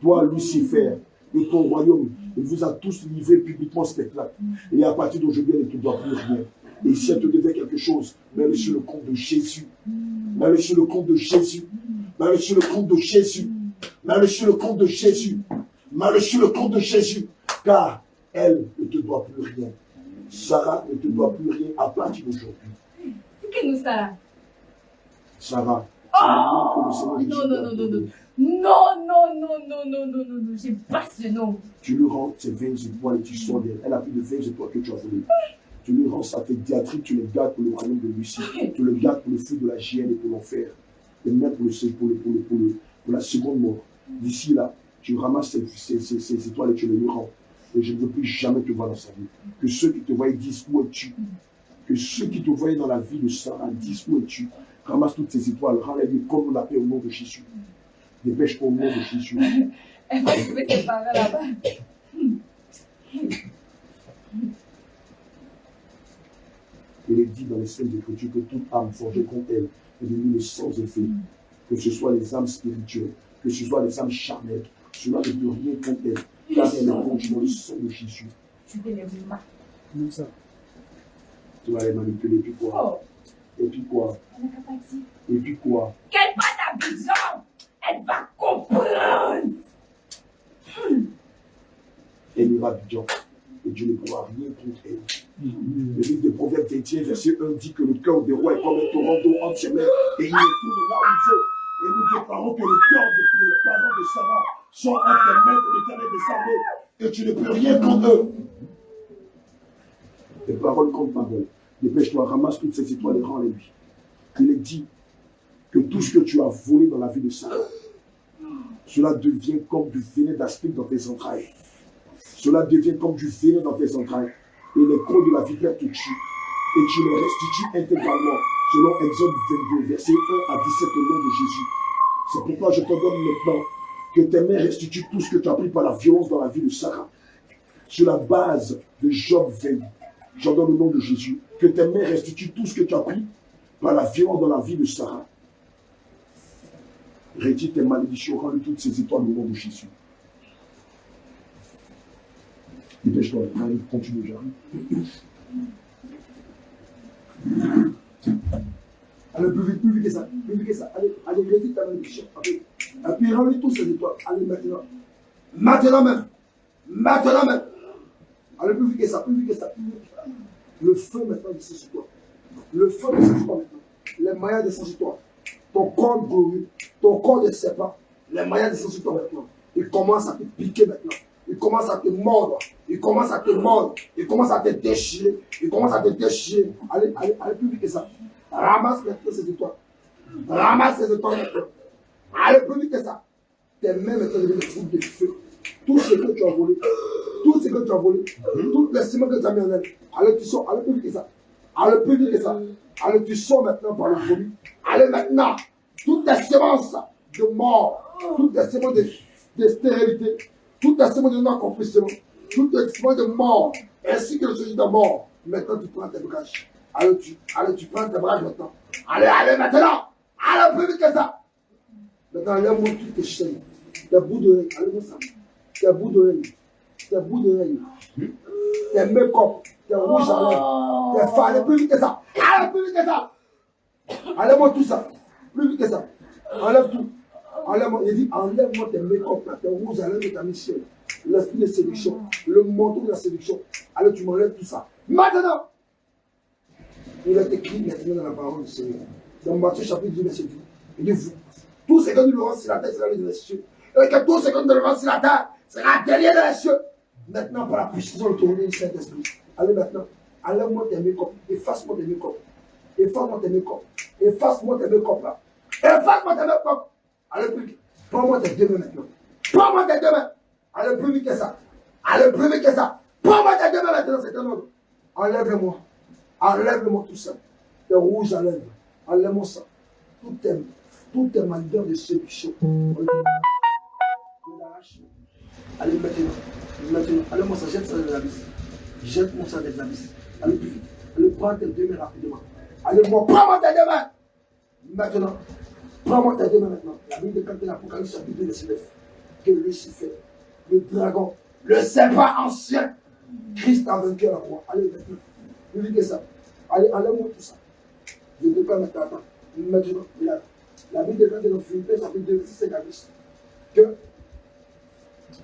Speaker 1: Toi, Lucifer, de ton royaume, il vous a tous livré publiquement spectacle. Et à partir d'aujourd'hui, elle ne te doit plus rien. Et si elle te devait quelque chose, mets-le sur le compte de Jésus. Mets-le sur le compte de Jésus. Mets-le sur le compte de Jésus. Mets-le sur le compte de Jésus. Mets-le sur le compte de Jésus. Car elle ne te doit plus rien. Sarah ne te doit plus rien à partir d'aujourd'hui.
Speaker 3: C'est qui nous ça?
Speaker 1: Sarah.
Speaker 3: Oh, non, j'ai pas ce nom.
Speaker 1: Tu lui rends tes 20 étoiles et tu sors d'elle. Elle a plus de 20 étoiles que tu as volées. Tu lui rends ça, tes diatribes, tu les gardes pour le royaume de Lucie. Tu les gardes pour le feu de la GN et pour l'enfer. Et même pour la seconde mort. D'ici là, tu ramasses ces étoiles et tu les lui rends. Et je ne veux plus jamais te voir dans sa vie. Que ceux qui te voient disent où es-tu. Que ceux qui te voyaient dans la vie de Sarah disent où es-tu. Ramasse toutes ces étoiles, rends-les comme on l'appelle au nom de Jésus. Dépêche-toi au nom de Jésus.
Speaker 3: Elle va trouver ses parents là-bas.
Speaker 1: Il est dit dans les scènes d'écriture que toute âme forgée contre elle est devenue le sans effet. Que ce soit les âmes spirituelles, que ce soit les âmes charnelles, cela ne peut rien contre elle, car elle est rongée dans le sang de Jésus.
Speaker 3: Tu vais les voir.
Speaker 2: Comme ça.
Speaker 1: Tu vas les manipuler, et puis quoi? Et puis quoi? Et puis quoi?
Speaker 3: Qu'elle va d'Abidjan, elle va comprendre.
Speaker 1: Elle ira Abidjan. Et Dieu ne pourra rien contre elle. Le livre de Proverbes 21, verset 1 dit que le cœur des rois est comme un torrent d'eau entièrement et il est tout de là où il veut. Et nous déclarons que le cœur des parents de Sarah sont entre les mains de l'Éternel des armées. Et tu ne peux rien contre eux. Et parole contre parole. Dépêche-toi, ramasse toutes ces étoiles et rends-les-lui. Il est dit que tout ce que tu as volé dans la vie de Sarah, cela devient comme du venin d'aspic dans tes entrailles. Cela devient comme du venin dans tes entrailles. Et les crocs de la vipère te tuent. Et tu les restitues intégralement, selon Exode 22, verset 1 à 17 au nom de Jésus. C'est pourquoi je t'ordonne maintenant que tes mains restituent tout ce que tu as pris par la violence dans la vie de Sarah. Sur la base de Job 20, j'ordonne au nom de Jésus que tes mains restituent tout ce que tu as pris par la violence dans la vie de Sarah. Retire tes malédictions, rends toutes ces étoiles au nom de Jésus. Dépêche-toi, continue, j'arrive.
Speaker 2: Allez, plus vite que ça, plus vite que ça. Allez, retire ta malédiction. Et puis rends-lui tous ces étoiles. Allez, maintenant. Maintenant même. Maintenant même. Allez, plus vite que ça, plus vite que ça. Le feu maintenant descend sur toi. Le feu descend sur toi maintenant. Les mailles descendent sur toi. Ton corps glorieux, ton corps de serpent, les mailles descendent sur toi maintenant. Il commence à te piquer maintenant. Il commence à te mordre. Il commence à te mordre. Il commence à te déchirer. Il commence à te déchirer. Allez, plus vite que ça. Ramasse maintenant ces étoiles. Ramasse ces étoiles maintenant. Allez, plus vite que ça. Tes mains maintenant deviennent des troupes de feu. Tout ce que tu as volé, tout ce que tu as volé, tout le ciment que tu as mis en elle. Allez, tu sors. Allez, plus vite que ça. Allez, plus vite que ça. Allez, tu sors maintenant par le vomi. Allez, maintenant. Toutes tes semences de mort, toutes tes semences de stérilité, toutes tes semences de non-accomplissement, toutes tes semences de mort, ainsi que le sujet de mort. Maintenant, tu prends tes bagages. Allez, tu prends tes bagages maintenant. Allez, maintenant. Allez, plus vite que ça. Maintenant, lève-moi toutes tes chaînes, tes bouts d'oreilles. Allez-moi ça. Tes bouts d'oreilles, tes bouts d'oreilles, tes make-up, tes rouges à lèvres, tes fards. Allez, plus vite que ça. Allez, plus vite que ça. Enlève-moi tout ça. Plus vite que ça. Enlève tout. Enlève-moi. Il dit, enlève-moi tes make-up, tes rouges à lèvres de ta mission. L'esprit de séduction, le manteau de la séduction. Allez, tu m'enlèves tout ça. Maintenant. Il est écrit maintenant dans la parole du Seigneur. Dans Matthieu chapitre 2, verset 2. Il dit, vous, tout ce que nous levons sur la terre sera lié dans les cieux. Et que tout ce que nous levons sur la terre sera délié dans les cieux. Maintenant, par la puissance de l'autorité du Saint-Esprit. Allez maintenant. Enlève-moi tes make-up. Efface-moi tes make-up. Efface-moi tes make-up. Efface-moi tes make-up là. Efface-moi tes make-up. Allez plus vite. Prends-moi tes deux mains maintenant. Prends-moi tes deux mains. Allez plus vite que ça. Allez plus vite que ça. Prends-moi tes deux mains maintenant, c'est un ordre. Enlève-moi. Enlève-moi tout ça. Tes rouges à lèvres. Enlève-moi ça. Toutes tes manières de séduction. Allez maintenant. Allez-moi ça. Jette ça dans l'abysse. Jette-moi ça dans l'abysse. Allez plus vite. Allez prends tes deux mains rapidement. Allez-moi, prends-moi tes deux mains. Maintenant. Prends-moi tes deux mains maintenant. La Bible déclare dans l'Apocalypse chapitre 2, verset 9. Que Lucifer, le dragon, le serpent ancien, Christ a vaincu à la croix. Allez maintenant. Plus vite que ça. Allez, enlève-moi tout ça. Je déclare maintenant. Maintenant, la Bible déclare dans Philippiens chapitre 2, verset 5 à 10. Que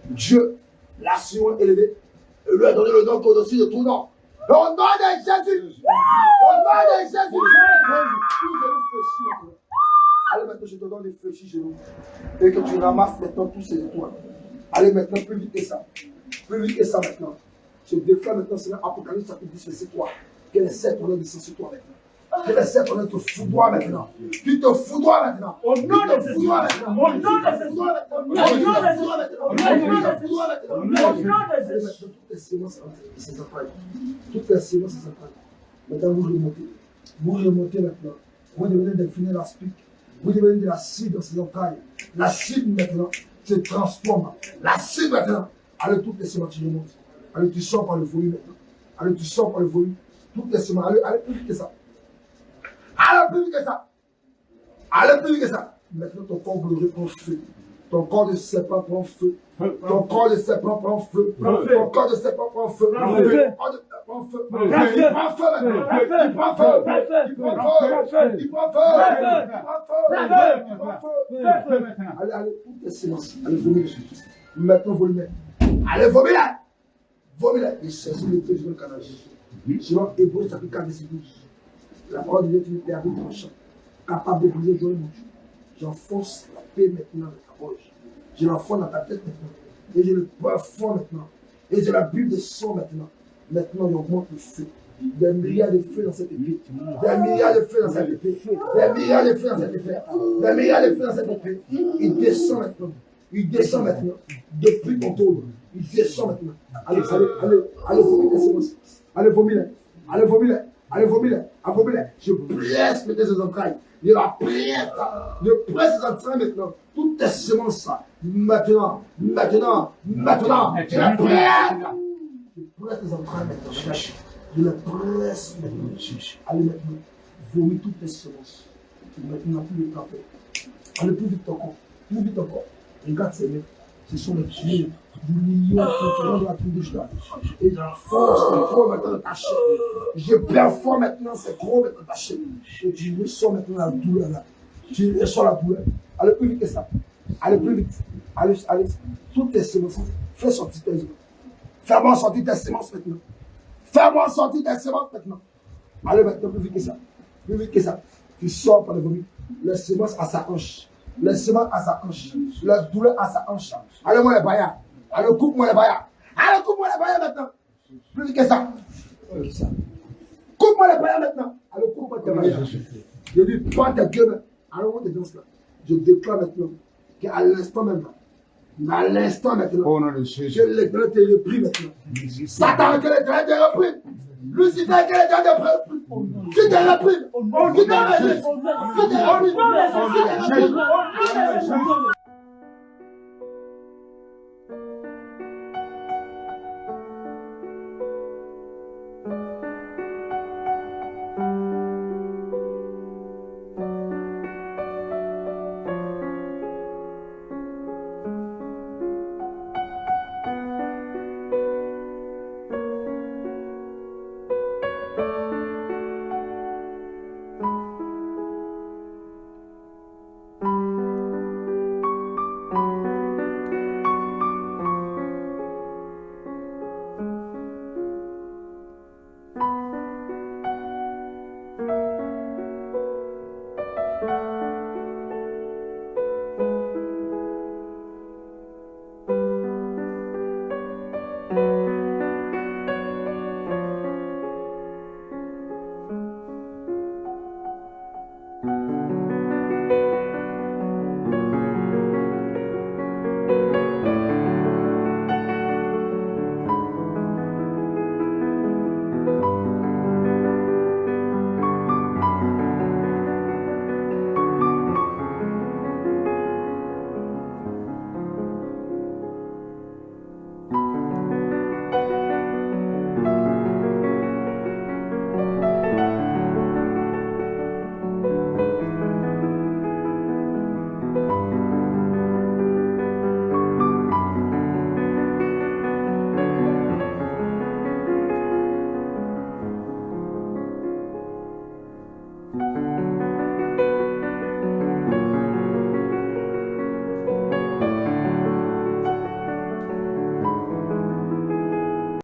Speaker 2: Dieu l'a si loin élevé et lui a donné le nom au-dessus de tout nom. Au nom de Jésus! Au nom de Jésus! Allez maintenant, je te donne des fléchis genoux. Et que tu ramasses maintenant tous ces étoiles. Allez maintenant, plus vite que ça. Plus vite que ça maintenant. Je déclare maintenant, c'est l'Apocalypse chapitre 10, verset 3. Que les sept honneurs descendent sur toi maintenant. Que les sept honneurs te foudoient maintenant. Tu te foudoies maintenant. Au nom de Jésus. Au nom de Jésus. Au nom de Jésus. Toutes les séances, c'est entrailles. Toutes les séances, c'est entrailles. Maintenant, vous remontez. Vous remontez maintenant. Vous devenez définir l'aspic. Vous devenez de l'acide dans ces entrailles. L'acide maintenant se transforme. L'acide maintenant. Allez, toutes les séances, tu remontes. Allez, tu sors par le volume maintenant. Allez, tu sors par le volume. Toutes les séances. Allez, plus vite que ça. Allez, plus vite que ça. Allez, plus vite que ça. Maintenant, ton corps glorieux prend feu. Ton corps de serpent prend feu. Ton corps de serpent prend feu. Ton corps de serpent prend feu. Prend feu. Prend feu. Il prend feu maintenant. Il prend feu. Il prend feu. Il prend feu. Il prend feu. Allez, toutes les séances. Allez, vomir. Maintenant, vomir. Allez, vomir. Vomir. Il saisit le président du Canada. Selon Hébreux chapitre 4, verset 12. La parole de Dieu est une pierre tranchante, capable de briser dans le monde. J'enfonce la paix maintenant dans ta poche. Je l'enfonce dans ta tête maintenant. Et je le performe maintenant. Et je la bulle de sang maintenant. Maintenant, j'augmente le feu. Des milliards de feux dans cette épée. Des milliards de feux dans cette épée. Des milliards de feux dans cette épée. Des milliards de feux dans cette épée. Il descend maintenant. Il descend maintenant. Depuis ton tour. Il descend maintenant. Allez, vomir les semences. Allez, vomir. Allez, vomir. Allez, vomir. Allez, vomir. Je presse maintenant ses entrailles. Je la presse. Je presse ses entrailles maintenant. Toutes tes semences. Maintenant. Je la presse. Je presse tes entrailles maintenant. Je la presse maintenant. Allez maintenant. Vomis toutes tes semences. Maintenant, plus de temps. Allez, plus vite encore. Plus vite encore. Regarde ces mecs. Ce sont les pieds du million de la tour de Juda. Et je force les gros maintenant de ta chair. Je performe maintenant ces gros maintenant de ta chair. Et tu ressens maintenant la douleur là. Tu ressens la douleur. Allez plus vite que ça. Allez plus vite. Allez. Toutes tes semences. Fais sortir tes semences. Fais-moi sortir tes semences maintenant. Fais-moi sortir tes semences maintenant. Allez maintenant plus vite que ça. Plus vite que ça. Tu sors par le vomi. Les semences à sa hanche. Les semences à sa hanche. La douleur à sa hanche. Allez, moi les baillards. Allez, coupe-moi les baillards. Allez, coupe-moi les baillards maintenant. Plus vite que ça. Coupe-moi les baillards maintenant. Allez, coupe-moi tes baillards. Je dis, prends ta gueule. Allez, on te danse là. Je déclare maintenant qu'à l'instant maintenant,
Speaker 1: Au nom de Jésus.
Speaker 2: que l'éternel te repris maintenant. Satan, que l'éternel te repris. Lucifer, que l'éternel te repris. Qui te repris. Qui te repris. Qui te repris.